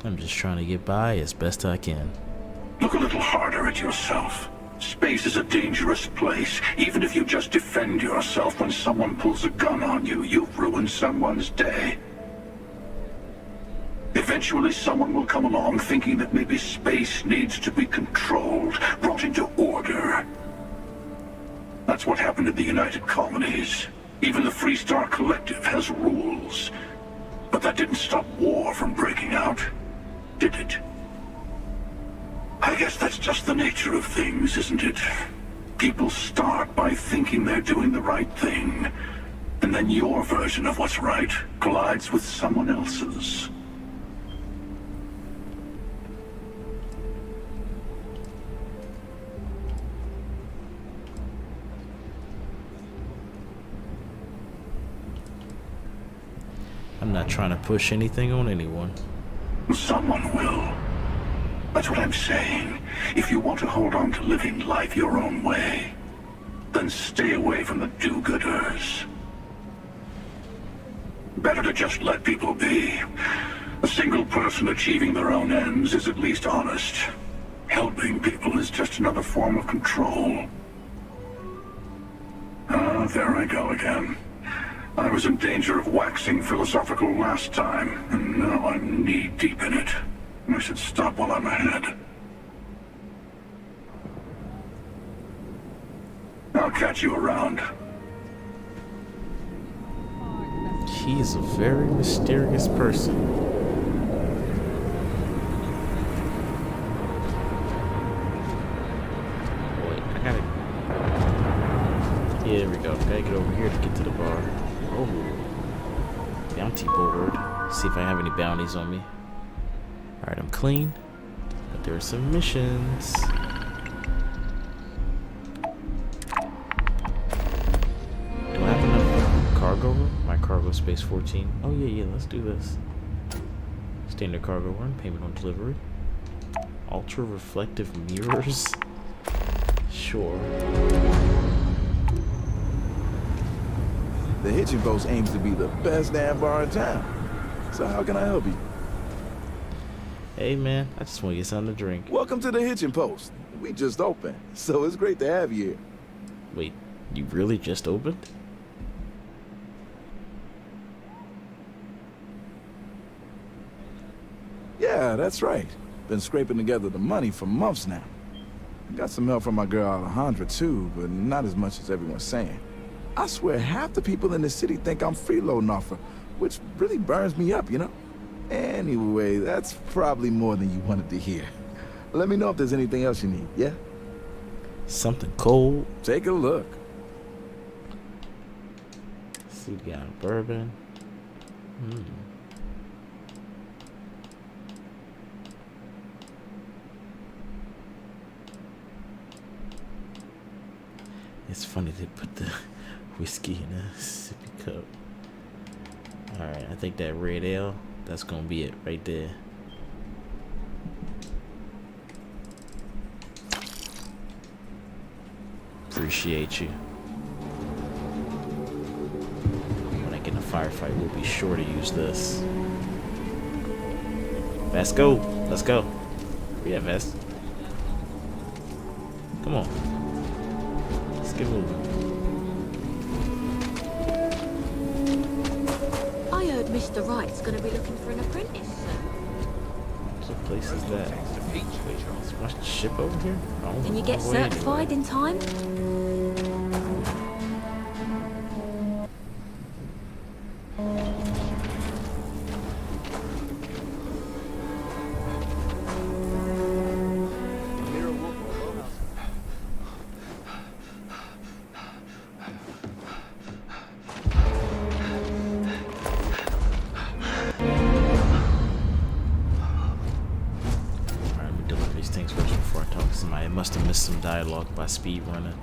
I'm just trying to get by as best I can. Look a little harder at yourself. Space is a dangerous place. Even if you just defend yourself when someone pulls a gun on you, you've ruined someone's day. Eventually someone will come along thinking that maybe space needs to be controlled, brought into order. That's what happened in the United Colonies. Even the Freestar Collective has rules. But that didn't stop war from breaking out, did it? I guess that's just the nature of things, isn't it? People start by thinking they're doing the right thing, and then your version of what's right collides with someone else's. I'm not trying to push anything on anyone. Someone will. That's what I'm saying. If you want to hold on to living life your own way, then stay away from the do-gooders. Better to just let people be. A single person achieving their own ends is at least honest. Helping people is just another form of control. Ah, there I go again. I was in danger of waxing philosophical last time, and now I'm knee-deep in it. I should stop while I'm ahead. I'll catch you around. He is a very mysterious person. Wait, I gotta... Yeah, there we go. Gotta get over here to get to the bar. Oh. Bounty board. See if I have any bounties on me. Alright, I'm clean. But there are some missions. Do I have enough cargo room? My cargo space 14. Oh yeah, let's do this. Standard cargo run, payment on delivery. Ultra reflective mirrors. Sure. The Hitching Post aims to be the best damn bar in town. So how can I help you? Hey man, I just want to get something to drink. Welcome to the Hitching Post. We just opened, so it's great to have you here. Wait, you really just opened? Yeah, that's right. Been scraping together the money for months now. Got some help from my girl Alejandra too, but not as much as everyone's saying. I swear half the people in the city think I'm freeloading off her, which really burns me up, you know? Anyway, that's probably more than you wanted to hear. Let me know if there's anything else you need, yeah? Something cold. Take a look. Let's see, we got bourbon. It's funny they put the whiskey in a sippy cup. Alright, I think that red ale, that's gonna be it right there. Appreciate you. When I get in a firefight, we'll be sure to use this. Let's go. Let's go. Where you at, Vest? Come on. Let's get moving. I heard Mr. Wright's gonna be looking for an apprentice. What place is that? Is my ship over here? Oh, Can you get no way certified in time? I must have missed some dialogue by speed running.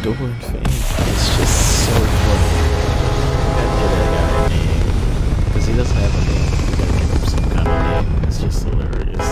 Adoring fan. It's just so funny. Gotta get that guy a name. Because he doesn't have a name. We gotta give him some kind of name. It's just hilarious.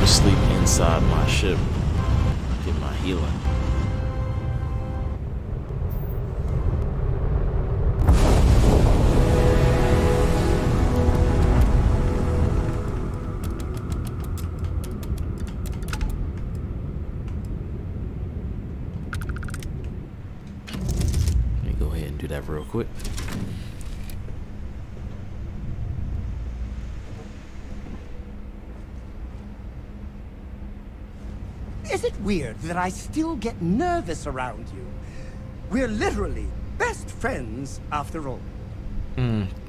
Sleep inside my ship, get my healing. Let me go ahead and do that real quick. Is it weird that I still get nervous around you? We're literally best friends after all.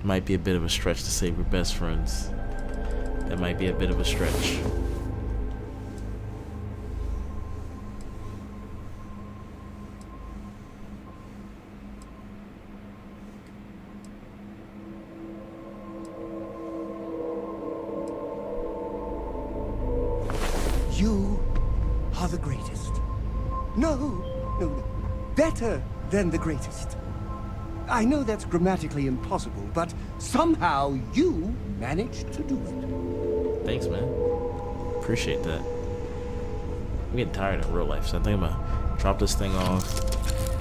Might be a bit of a stretch to say we're best friends. That might be a bit of a stretch. You are the greatest. No. Better than the greatest. I know that's grammatically impossible, but somehow you managed to do it. Thanks, man. Appreciate that. I'm getting tired in real life, so I think I'm gonna drop this thing off.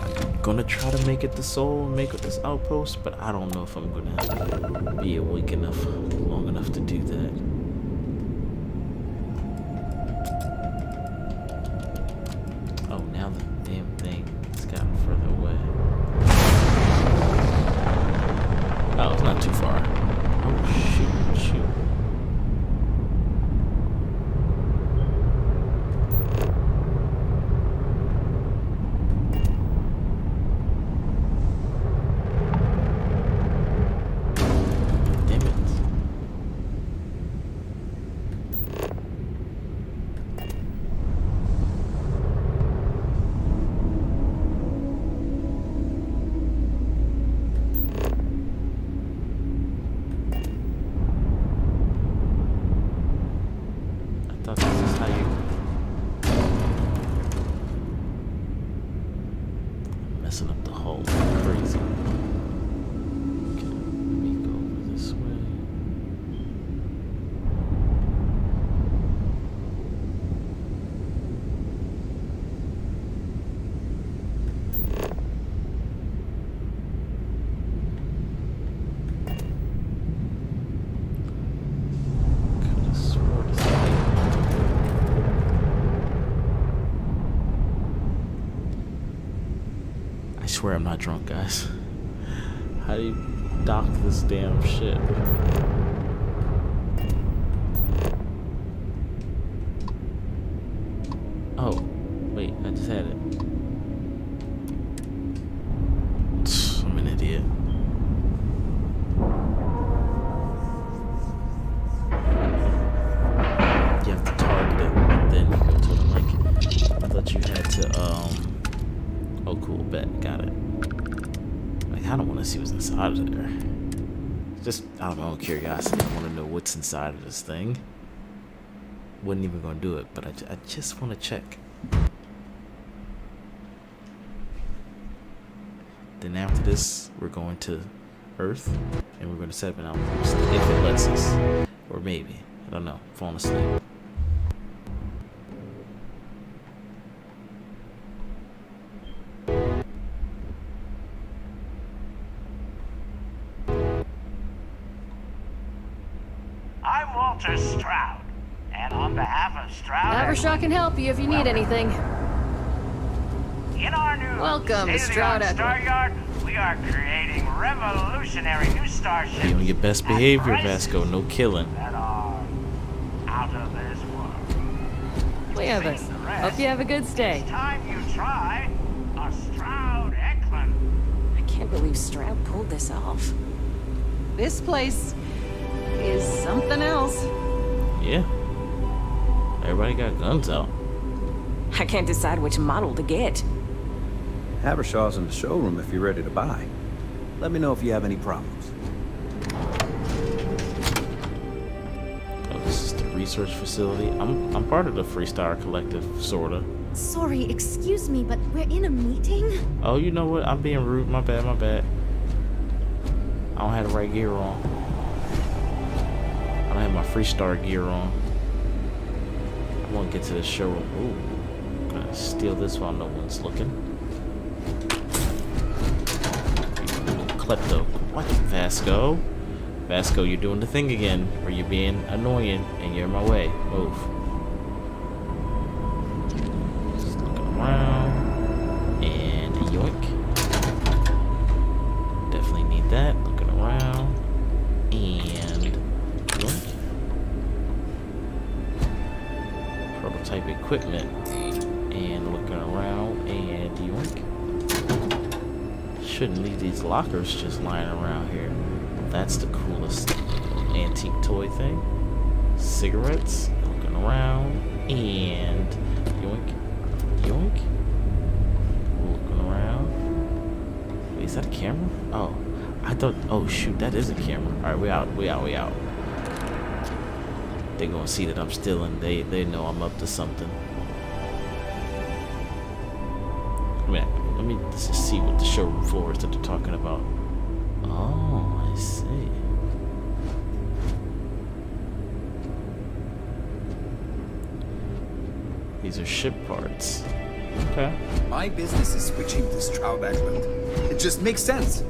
I'm gonna try to make it to Seoul and make it this outpost, but I don't know if I'm gonna be awake enough, long enough to do that. Oh, now the damn thing has gotten further away. Oh, it's not too far. Oh, shoot. Messing up the hull crazy. Okay, let me go over this way. Could have sworn this I swear I'm not drunk, guys. How do you dock this damn ship? Oh, wait, I just had it. I'm an idiot. You have to target it, and then you go to the link. I thought you had to, oh, cool, bet, got it. Like, I don't want to see what's inside of there. Just, I don't know, curiosity. I want to know what's inside of this thing. Wasn't even going to do it, but I just want to check. Then after this, we're going to Earth, and we're going to set up an outpost, if it lets us. Or maybe. I don't know. Falling asleep. I'm Walter Stroud, and on behalf of Stroud... Havershaw can help you if you need anything. In our new Welcome to Stroud star yard, we are creating revolutionary new starships. Be on your best behavior, Vasco. No killing. That are out of this world. Leathers, hope you have a good stay. Time you try a Stroud Eklund. I can't believe Stroud pulled this off. This place is something else. Yeah. Everybody got guns out. I can't decide which model to get. Havershaw's in the showroom if you're ready to buy. Let me know if you have any problems. Oh, this is the research facility. I'm part of the Freestar Collective, sorta. Sorry, excuse me, but we're in a meeting? Oh, you know what? I'm being rude. My bad, my bad. I don't have the right gear on. I don't have my Freestar gear on. I want to get to the showroom. Ooh, I'm gonna steal this while no one's looking. Klepto. What? Vasco? Vasco, you're doing the thing again, where you're being annoying and you're in my way. Move. Just looking around. And yoink. Definitely need that. Looking around. And yoink. Prototype equipment. And looking around. And yoink. Shouldn't leave these lockers just lying around here. That's the coolest antique toy thing. Cigarettes, looking around, and yoink, yoink, looking around. Wait, is that a camera? Oh, I thought, oh shoot, that is a camera. All right, we out. They're gonna see that I'm stealing. They know I'm up to something. Let me just see what the showroom floor is that they're talking about. Oh, I see. These are ship parts. Okay. My business is switching to Straubachland. It just makes sense.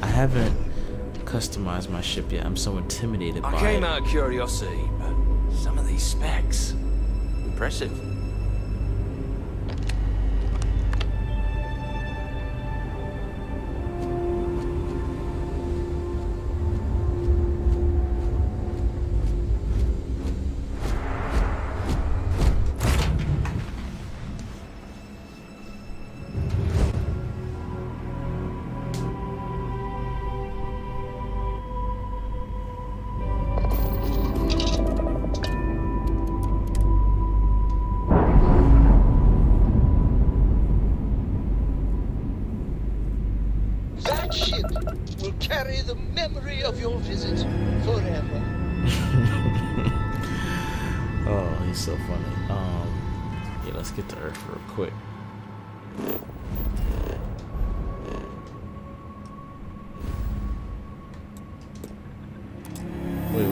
I haven't customized my ship yet. I'm so intimidated by I came it. out of curiosity, but some of these specs, impressive. That ship will carry the memory of your visit forever. Oh, he's so funny. Yeah, let's get to Earth real quick. Wait.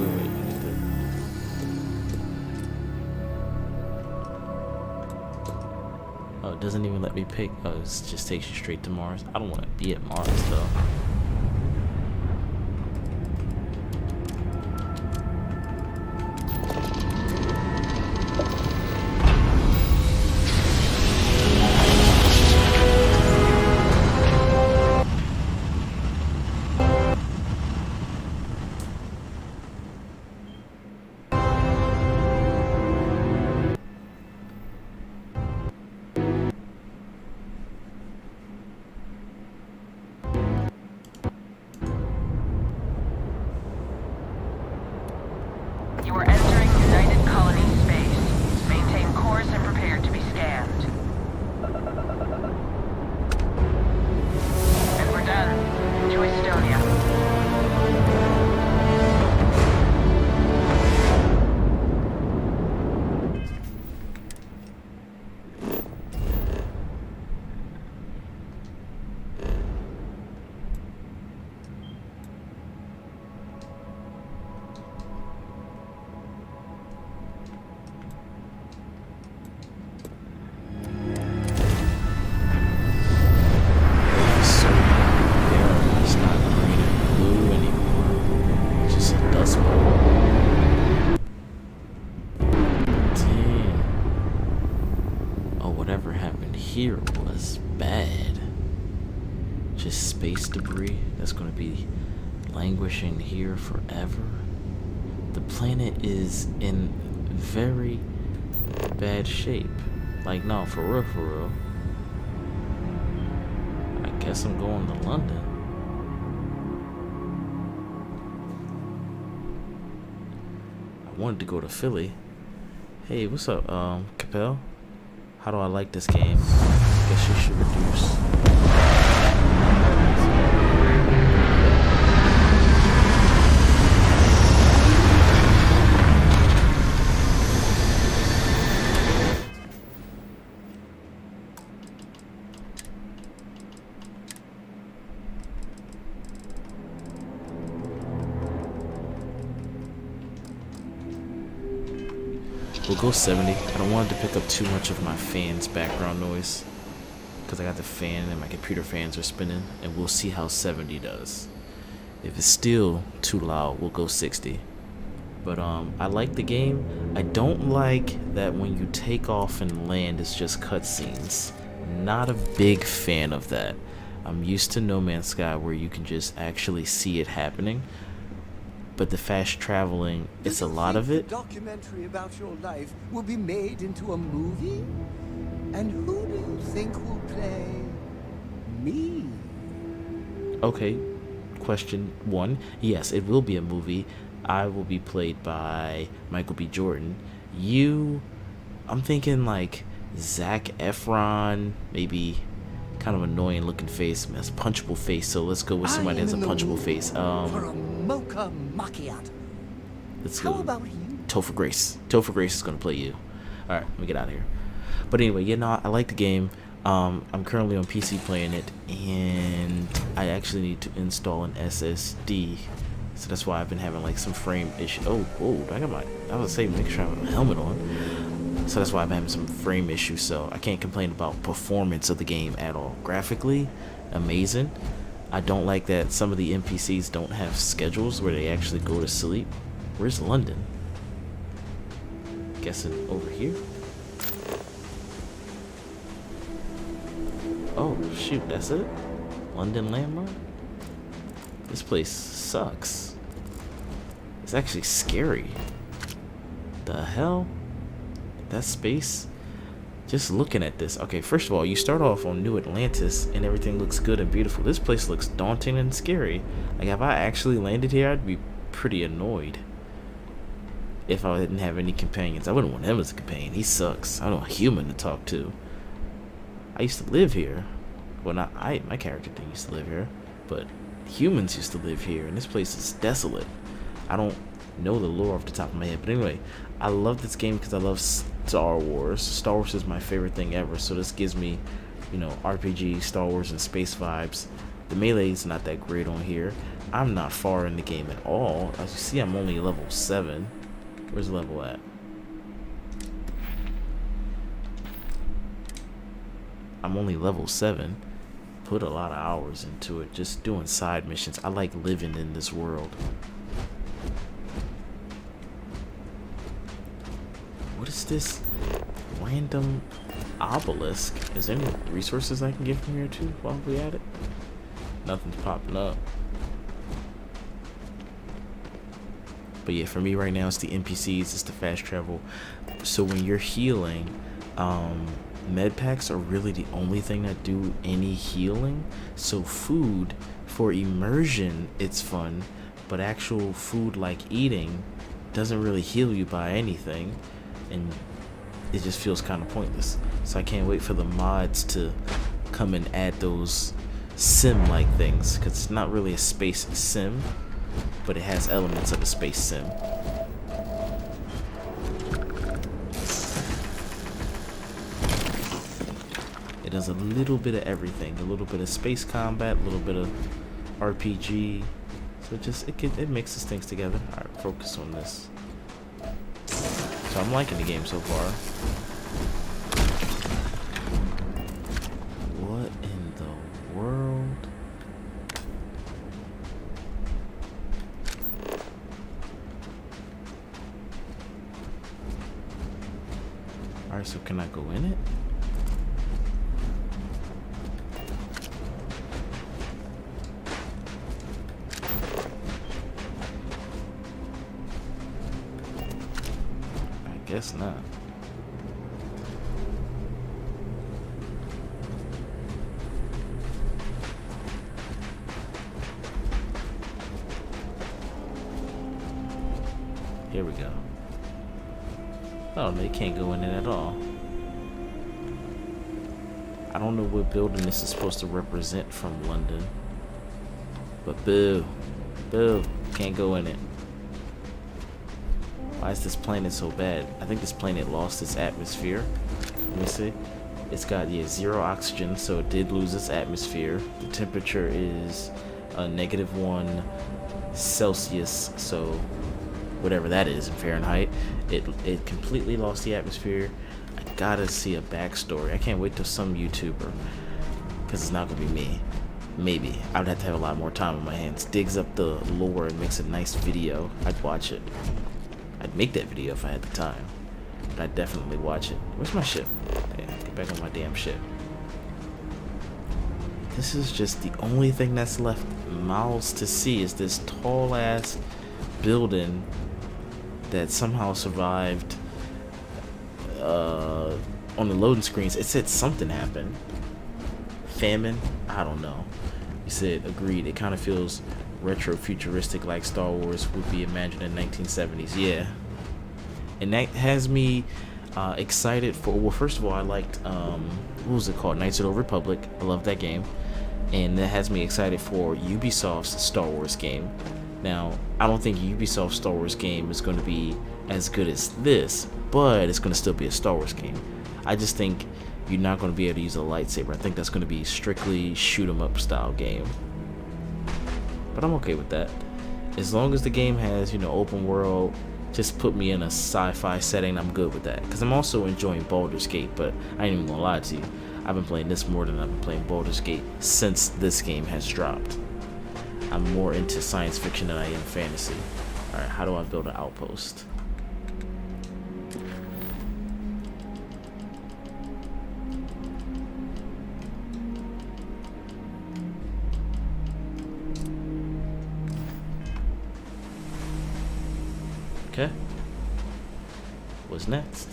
Oh, it doesn't even let me pick. Oh, it just takes you straight to Mars. I don't want to be at Mars though. You are entering United Colony space. Maintain course and prepare to be scanned. And we're done. To Estonia. Here was bad. Just space debris that's going to be languishing here forever. The planet is in very bad shape. Like, no, for real. I guess I'm going to London. I wanted to go to Philly. Hey, what's up, Capel? How do I like this game? Guess you should reduce. We'll go 70. I don't want it to pick up too much of my fan's background noise, because I got the fan and my computer fans are spinning, and we'll see how 70 does. If it's still too loud, we'll go 60. But I like the game. I don't like that when you take off and land, it's just cutscenes. Not a big fan of that. I'm used to No Man's Sky where you can just actually see it happening. But the fast traveling, it's a lot of it. The documentary about your life will be made into a movie? And who do you think will play me? Okay, question 1. Yes, it will be a movie. I will be played by Michael B. Jordan. I'm thinking like Zac Efron, maybe kind of annoying looking face, has a punchable face, so let's go with somebody that has a punchable face. For a mocha macchiato. Let's How go. about you? Topher Grace. Topher Grace is gonna play you. All right, let me get out of here. But anyway, you know, I like the game. I'm currently on PC playing it, and I actually need to install an SSD. So that's why I've been having like some frame issue. Oh, I was saying, make sure I have a helmet on. So that's why I'm having some frame issues. So I can't complain about performance of the game at all. Graphically, amazing. I don't like that some of the NPCs don't have schedules where they actually go to sleep. Where's London? Guessing over here. Oh shoot, that's it? London landmark? This place sucks. It's actually scary. The hell? That space? Just looking at this. Okay, first of all, you start off on New Atlantis and everything looks good and beautiful. This place looks daunting and scary. Like, if I actually landed here, I'd be pretty annoyed. If I didn't have any companions. I wouldn't want him as a companion. He sucks. I don't want a human to talk to. I used to live here. Well, not I. My character didn't used to live here. But humans used to live here. And this place is desolate. I don't know the lore off the top of my head. But anyway, I love this game because I love Star Wars. Star Wars is my favorite thing ever. So this gives me, you know, RPG, Star Wars, and space vibes. The melee's not that great on here. I'm not far in the game at all. As you see, I'm only level 7. Where's the level at? I'm only level 7. Put a lot of hours into it, just doing side missions. I like living in this world. What is this random obelisk? Is there any resources I can get from here too while we at it? Nothing's popping up. But yeah, for me right now, it's the NPCs, it's the fast travel. So when you're healing, med packs are really the only thing that do any healing. So food, for immersion, it's fun, but actual food like eating doesn't really heal you by anything, and it just feels kind of pointless. So I can't wait for the mods to come and add those sim-like things, because it's not really a space sim, but it has elements of a space sim. It does a little bit of everything, a little bit of space combat, a little bit of RPG. So it mixes things together. Alright, focus on this. So I'm liking the game so far. What in the world? Alright, so can I go in it? I guess not. Here we go. Oh, they can't go in it at all. I don't know what building this is supposed to represent from London. But boo. Boo. Can't go in it. Why is this planet so bad? I think this planet lost its atmosphere. Let me see. It's got, yeah, 0 oxygen, so it did lose its atmosphere. The temperature is -1 Celsius, so whatever that is in Fahrenheit. It completely lost the atmosphere. I gotta see a backstory. I can't wait till some YouTuber, because it's not gonna be me. Maybe. I would have to have a lot more time on my hands. Digs up the lore and makes a nice video. I'd watch it. I'd make that video if I had the time. But I'd definitely watch it. Where's my ship? Yeah, get back on my damn ship. This is just the only thing that's left miles to see is this tall ass building that somehow survived on the loading screens. It said something happened. Famine? I don't know. You said agreed. It kind of feels retro futuristic like Star Wars would be imagined in 1970s. Yeah. And that has me excited for, well, first of all, I liked what was it called? Knights of the Old Republic. I love that game. And that has me excited for Ubisoft's Star Wars game. Now, I don't think Ubisoft's Star Wars game is going to be as good as this, but it's going to still be a Star Wars game. I just think you're not going to be able to use a lightsaber. I think that's going to be strictly shoot 'em up style game. But I'm okay with that. As long as the game has, you know, open world, just put me in a sci-fi setting, I'm good with that. Because I'm also enjoying Baldur's Gate, but I ain't even gonna lie to you. I've been playing this more than I've been playing Baldur's Gate since this game has dropped. I'm more into science fiction than I am fantasy. Alright, how do I build an outpost? Okay. What's next?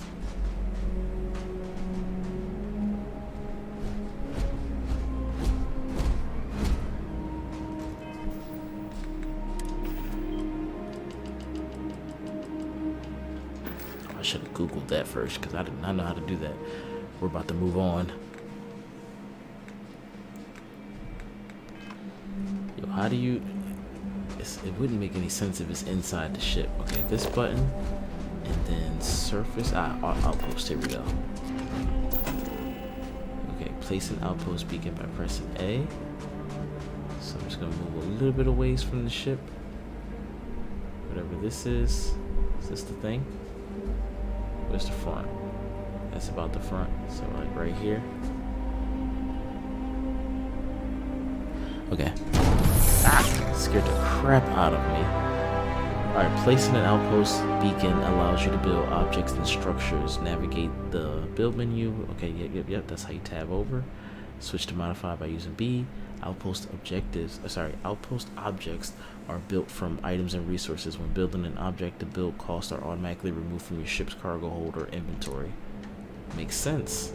I should have Googled that first because I did not know how to do that. We're about to move on. Yo, how do you... It wouldn't make any sense if it's inside the ship. Okay, this button, and then surface outpost. Here we go. Okay, place an outpost beacon by pressing A. So I'm just gonna move a little bit of ways from the ship. Whatever this is this the thing? Where's the front? That's about the front. So like right here. Okay. Scared the crap out of me. Alright, placing an outpost beacon allows you to build objects and structures. Navigate the build menu. Okay, yep, that's how you tab over. Switch to modify by using B. Outpost objects are built from items and resources. When building an object, the build costs are automatically removed from your ship's cargo hold or inventory. Makes sense.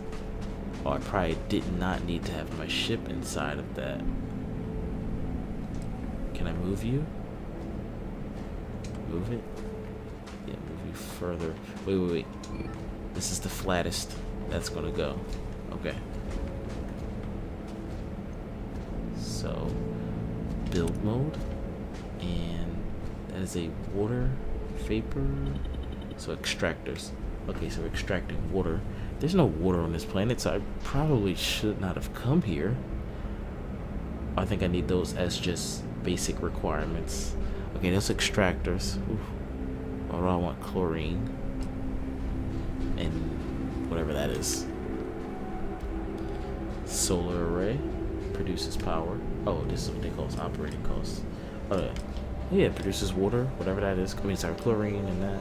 Oh, I probably did not need to have my ship inside of that. Can I move you? Move it? Yeah, move you further. Wait. This is the flattest that's gonna go. Okay. So, build mode. And that is a water vapor. So extractors. Okay, so we're extracting water. There's no water on this planet, so I probably should not have come here. I think I need those as just basic requirements. Okay, that's extractors. Oof. Or do I want chlorine? And whatever that is. Solar array produces power. Oh, this is what they call operating costs. Oh yeah, it produces water, whatever that is. I mean, sorry, chlorine and that.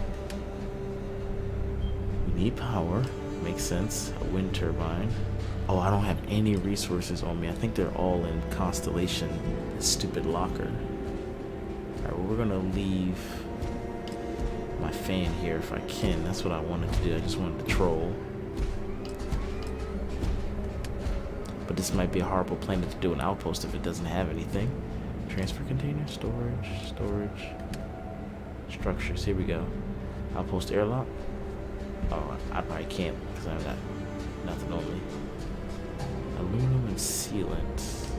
We need power. Makes sense. A wind turbine. Oh, I don't have any resources on me. I think they're all in Constellation. This stupid locker. Alright, well, we're gonna leave my fan here if I can. That's what I wanted to do. I just wanted to troll. But this might be a horrible planet to do an outpost if it doesn't have anything. Transfer container, storage, structures. Here we go. Outpost airlock. Oh, I probably can't because I've got nothing on me. Aluminum and sealant.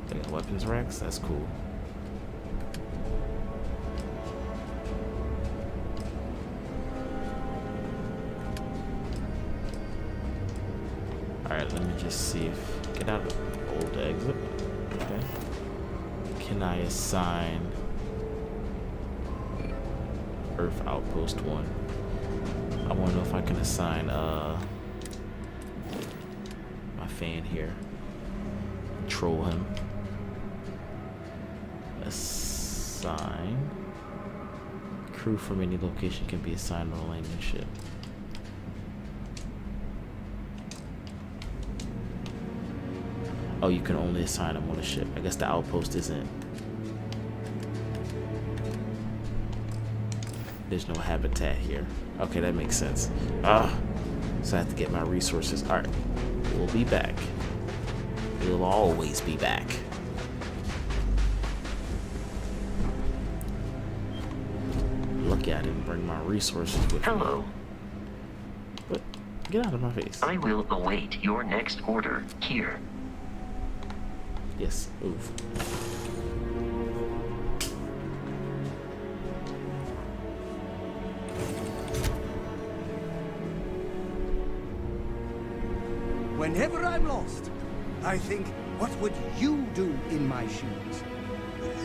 They got weapons racks, that's cool. Alright, let me just see if... Get out of the old exit. Okay. Can I assign... Earth Outpost 1? I want to know if I can assign, my fan here. Troll him. Assign. Crew from any location can be assigned on a landing ship. Oh, you can only assign them on a ship. I guess the outpost isn't. There's no habitat here. Okay, that makes sense. So I have to get my resources. Alright, we'll be back. We'll always be back. Lucky I didn't bring my resources with me. Hello. What? Get out of my face. I will await your next order here. Yes, move. Whenever I'm lost, I think, what would you do in my shoes?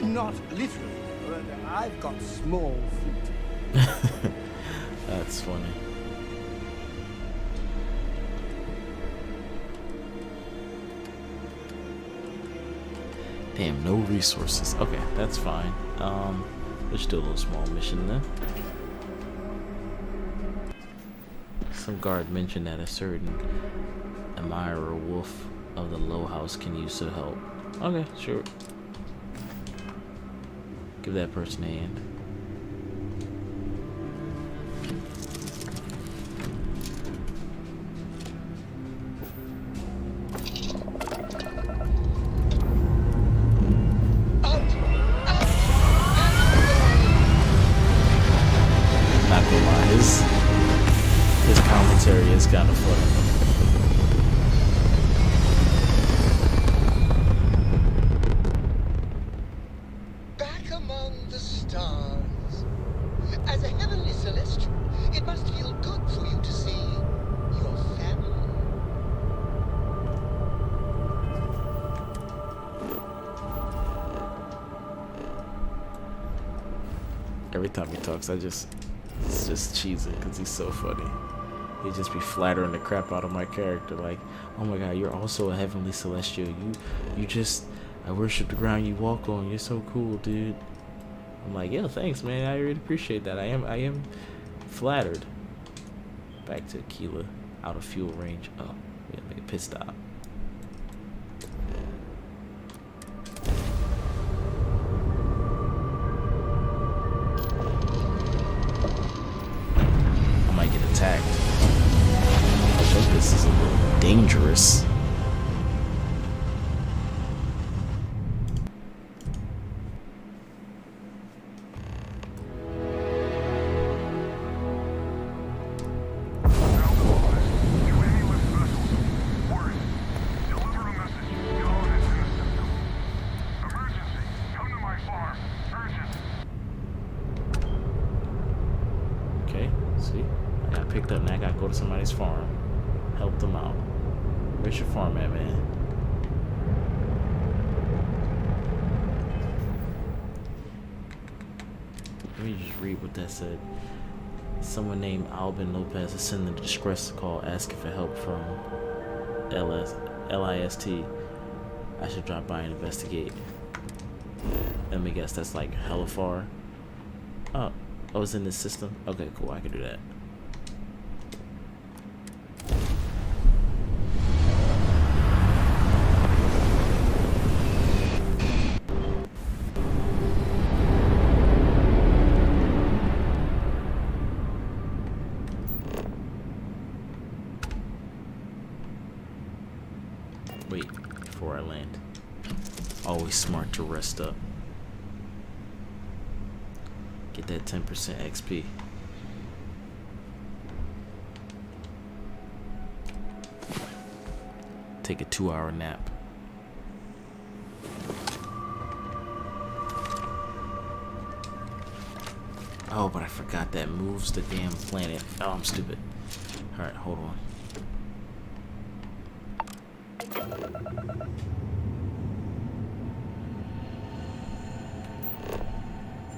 Not literally, I've got small feet. That's funny. Damn, no resources. Okay, that's fine. Let's do a little small mission then. Some guard mentioned that a certain admirer wolf of the low house can use some help. Okay, sure. Give that person a hand. Not gonna lie, his commentary is kind of funny. Every time he talks, it's just cheesy because he's so funny. He just be flattering the crap out of my character, like, oh my god, you're also a heavenly celestial. I worship the ground you walk on. You're so cool, dude. I'm like, yo, thanks, man. I really appreciate that. I am flattered. Back to Aquila, out of fuel range. Oh, we gotta make a pit stop. Attacked. I think this is a little dangerous. Okay, see? I got picked up and I gotta go to somebody's farm. Help them out. Where's your farm at, man? Let me just read what that said. Someone named Albin Lopez is sending a distress call asking for help from LIST. I should drop by and investigate. Let me guess, that's like hella far. Oh, it's in this system? Okay, cool, I can do that. Wait, before I land. Always smart to rest up. Get that 10% XP. Take a 2-hour nap. Oh, but I forgot that moves the damn planet. Oh, I'm stupid. Alright, hold on.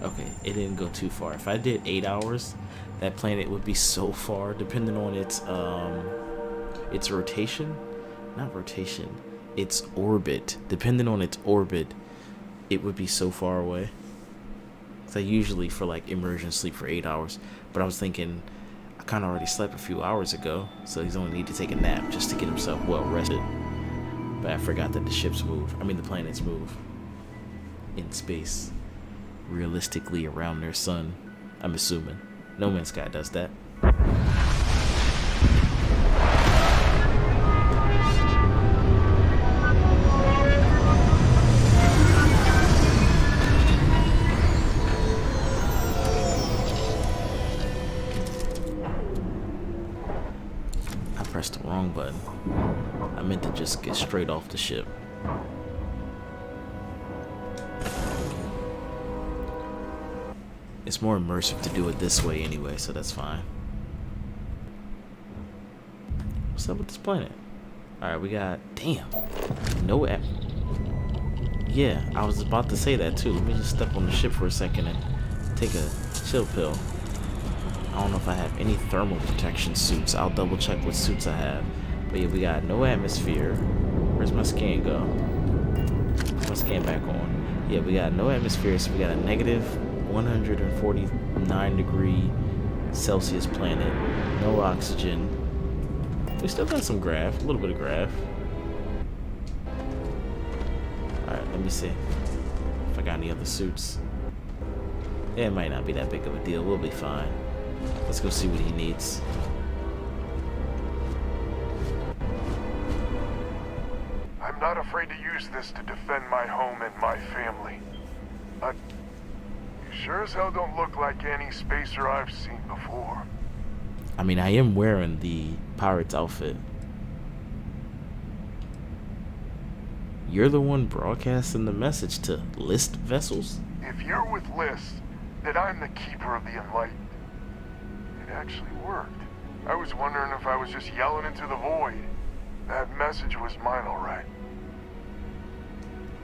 Okay, it didn't go too far. If I did 8 hours, that planet would be so far, depending on its rotation. Not rotation, its orbit. Depending on its orbit, it would be so far away. So I usually for like immersion sleep for 8 hours, but I was thinking I kind of already slept a few hours ago, so he's only need to take a nap just to get himself well rested. But I forgot that the ships move. I mean the planets move in space. Realistically around their sun, I'm assuming. No Man's Sky does that. button. I meant to just get straight off the ship. It's more immersive to do it this way anyway, so that's fine. What's up with this planet? Alright, we got... Damn. No app. Yeah, I was about to say that too. Let me just step on the ship for a second and take a chill pill. I don't know if I have any thermal protection suits. I'll double check what suits I have. But yeah, we got no atmosphere. Where's my scan go? My scan back on. Yeah, we got no atmosphere, so we got a negative 149 degree Celsius planet. No oxygen. We still got some grav, a little bit of grav. Alright, let me see if I got any other suits. Yeah, it might not be that big of a deal. We'll be fine. Let's go see what he needs. I'm not afraid to use this to defend my home and my family. But you sure as hell don't look like any spacer I've seen before. I mean, I am wearing the pirate's outfit. You're the one broadcasting the message to List vessels? If you're with List, then I'm the keeper of the enlightened. It actually worked. I was wondering if I was just yelling into the void. That message was mine, all right.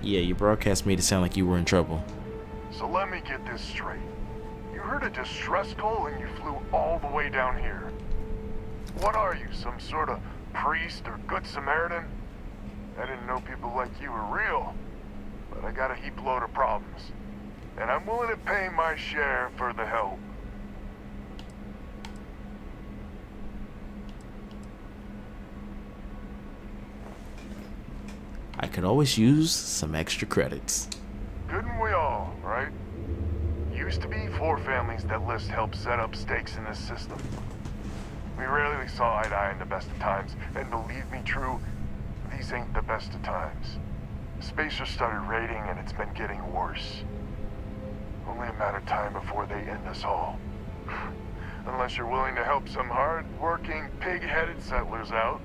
Yeah, your broadcast made it sound like you were in trouble. So let me get this straight. You heard a distress call and you flew all the way down here. What are you, some sort of priest or good Samaritan? I didn't know people like you were real, but I got a heap load of problems. And I'm willing to pay my share for the help. I could always use some extra credits. Couldn't we all, right? Used to be 4 families that List helped set up stakes in this system. We rarely saw eye to eye in the best of times, and believe me true, these ain't the best of times. Spacers started raiding and it's been getting worse. Only a matter of time before they end us all. Unless you're willing to help some hard-working, pig-headed settlers out.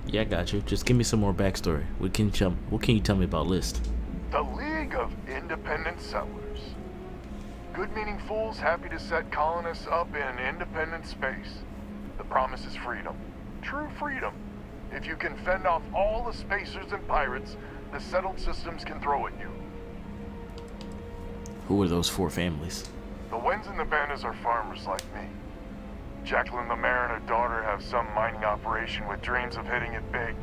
Yeah, I got you. Just give me some more backstory. What can you tell me about List? The League of Independent Settlers. Good-meaning fools happy to set colonists up in independent space. The promise is freedom. True freedom. If you can fend off all the spacers and pirates the settled systems can throw at you. Who are those 4 families? The Wens and the Bandas are farmers like me. Jacqueline the mayor and her daughter have some mining operation with dreams of hitting it big.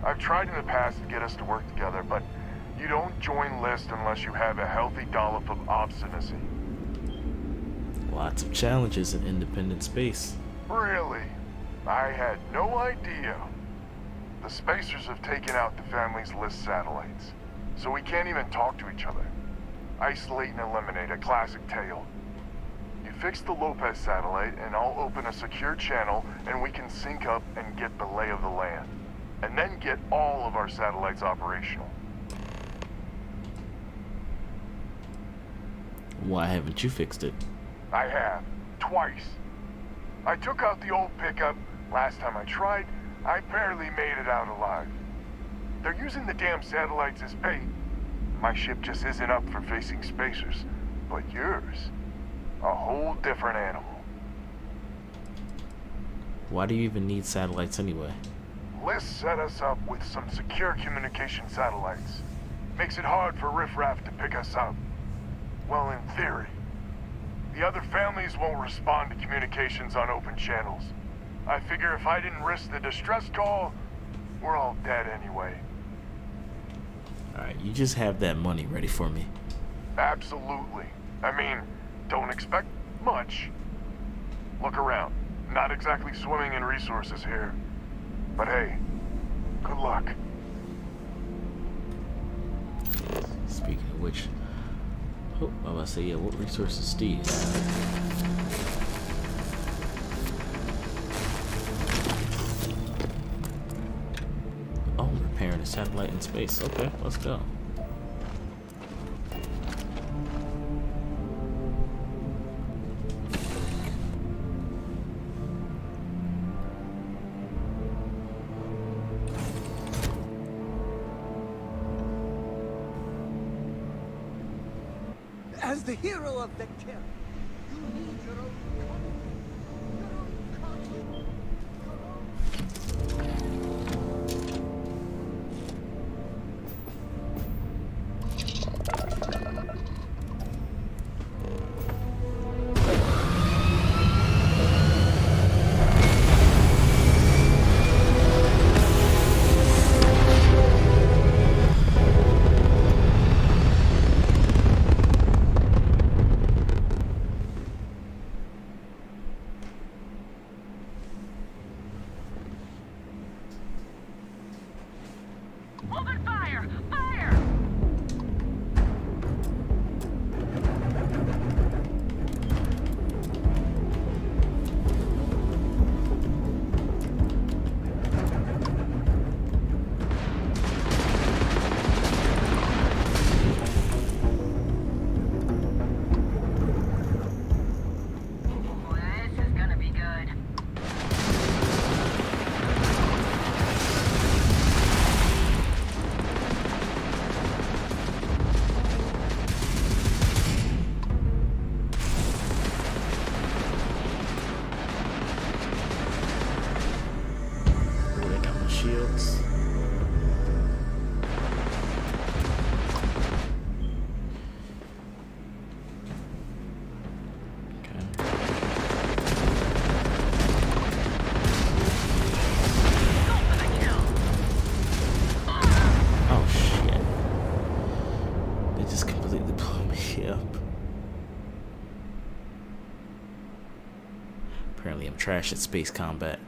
I've tried in the past to get us to work together, but you don't join List unless you have a healthy dollop of obstinacy. Lots of challenges in independent space. Really? I had no idea. The spacers have taken out the family's List satellites, so we can't even talk to each other. Isolate and eliminate, a classic tale. You fix the Lopez satellite and I'll open a secure channel and we can sync up and get the lay of the land. And then get all of our satellites operational. Why haven't you fixed it? I have. Twice. I took out the old pickup. Last time I tried, I barely made it out alive. They're using the damn satellites as bait. My ship just isn't up for facing spacers. But yours, a whole different animal. Why do you even need satellites anyway? List set us up with some secure communication satellites. Makes it hard for riffraff to pick us up. Well, in theory. The other families won't respond to communications on open channels. I figure if I didn't risk the distress call, we're all dead anyway. Alright, you just have that money ready for me. Absolutely. I mean, don't expect much. Look around. Not exactly swimming in resources here. But hey, good luck. Speaking of which, I was about to say, yeah, what resources do you have? Oh, repairing a satellite in space. Okay, let's go. As the hero of Bethesda, you need your own Open fire! Fire! This is gonna be good. They got my shields. Oh shit. They just completely blew me up. Apparently I'm trash at space combat.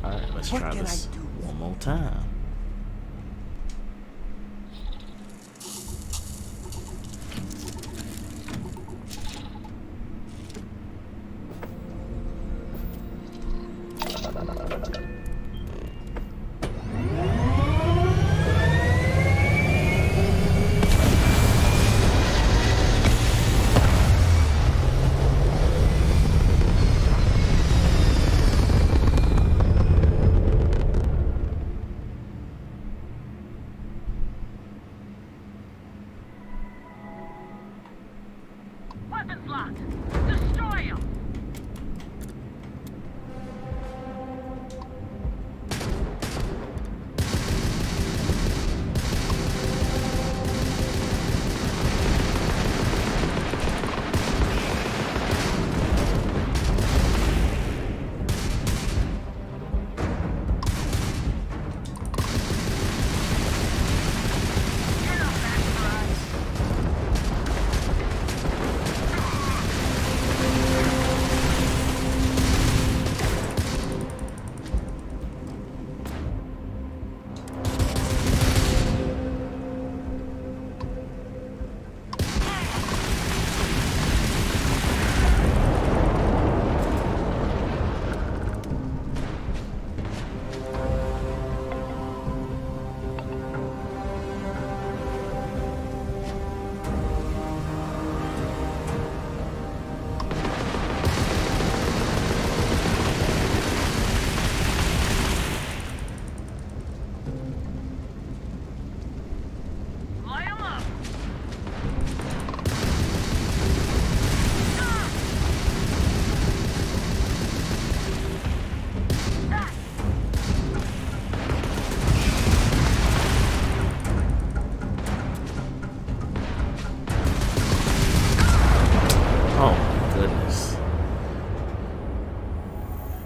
Alright, let's try this one more time. Weapons locked! Destroy him!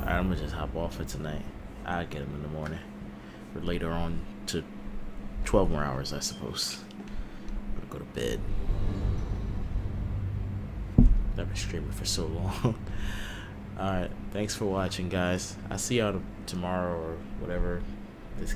I'm gonna just hop off for tonight. I'll get them in the morning. Or later on to 12 more hours, I suppose. I'm gonna go to bed. I've been streaming for so long. Alright, thanks for watching, guys. I'll see y'all tomorrow or whatever.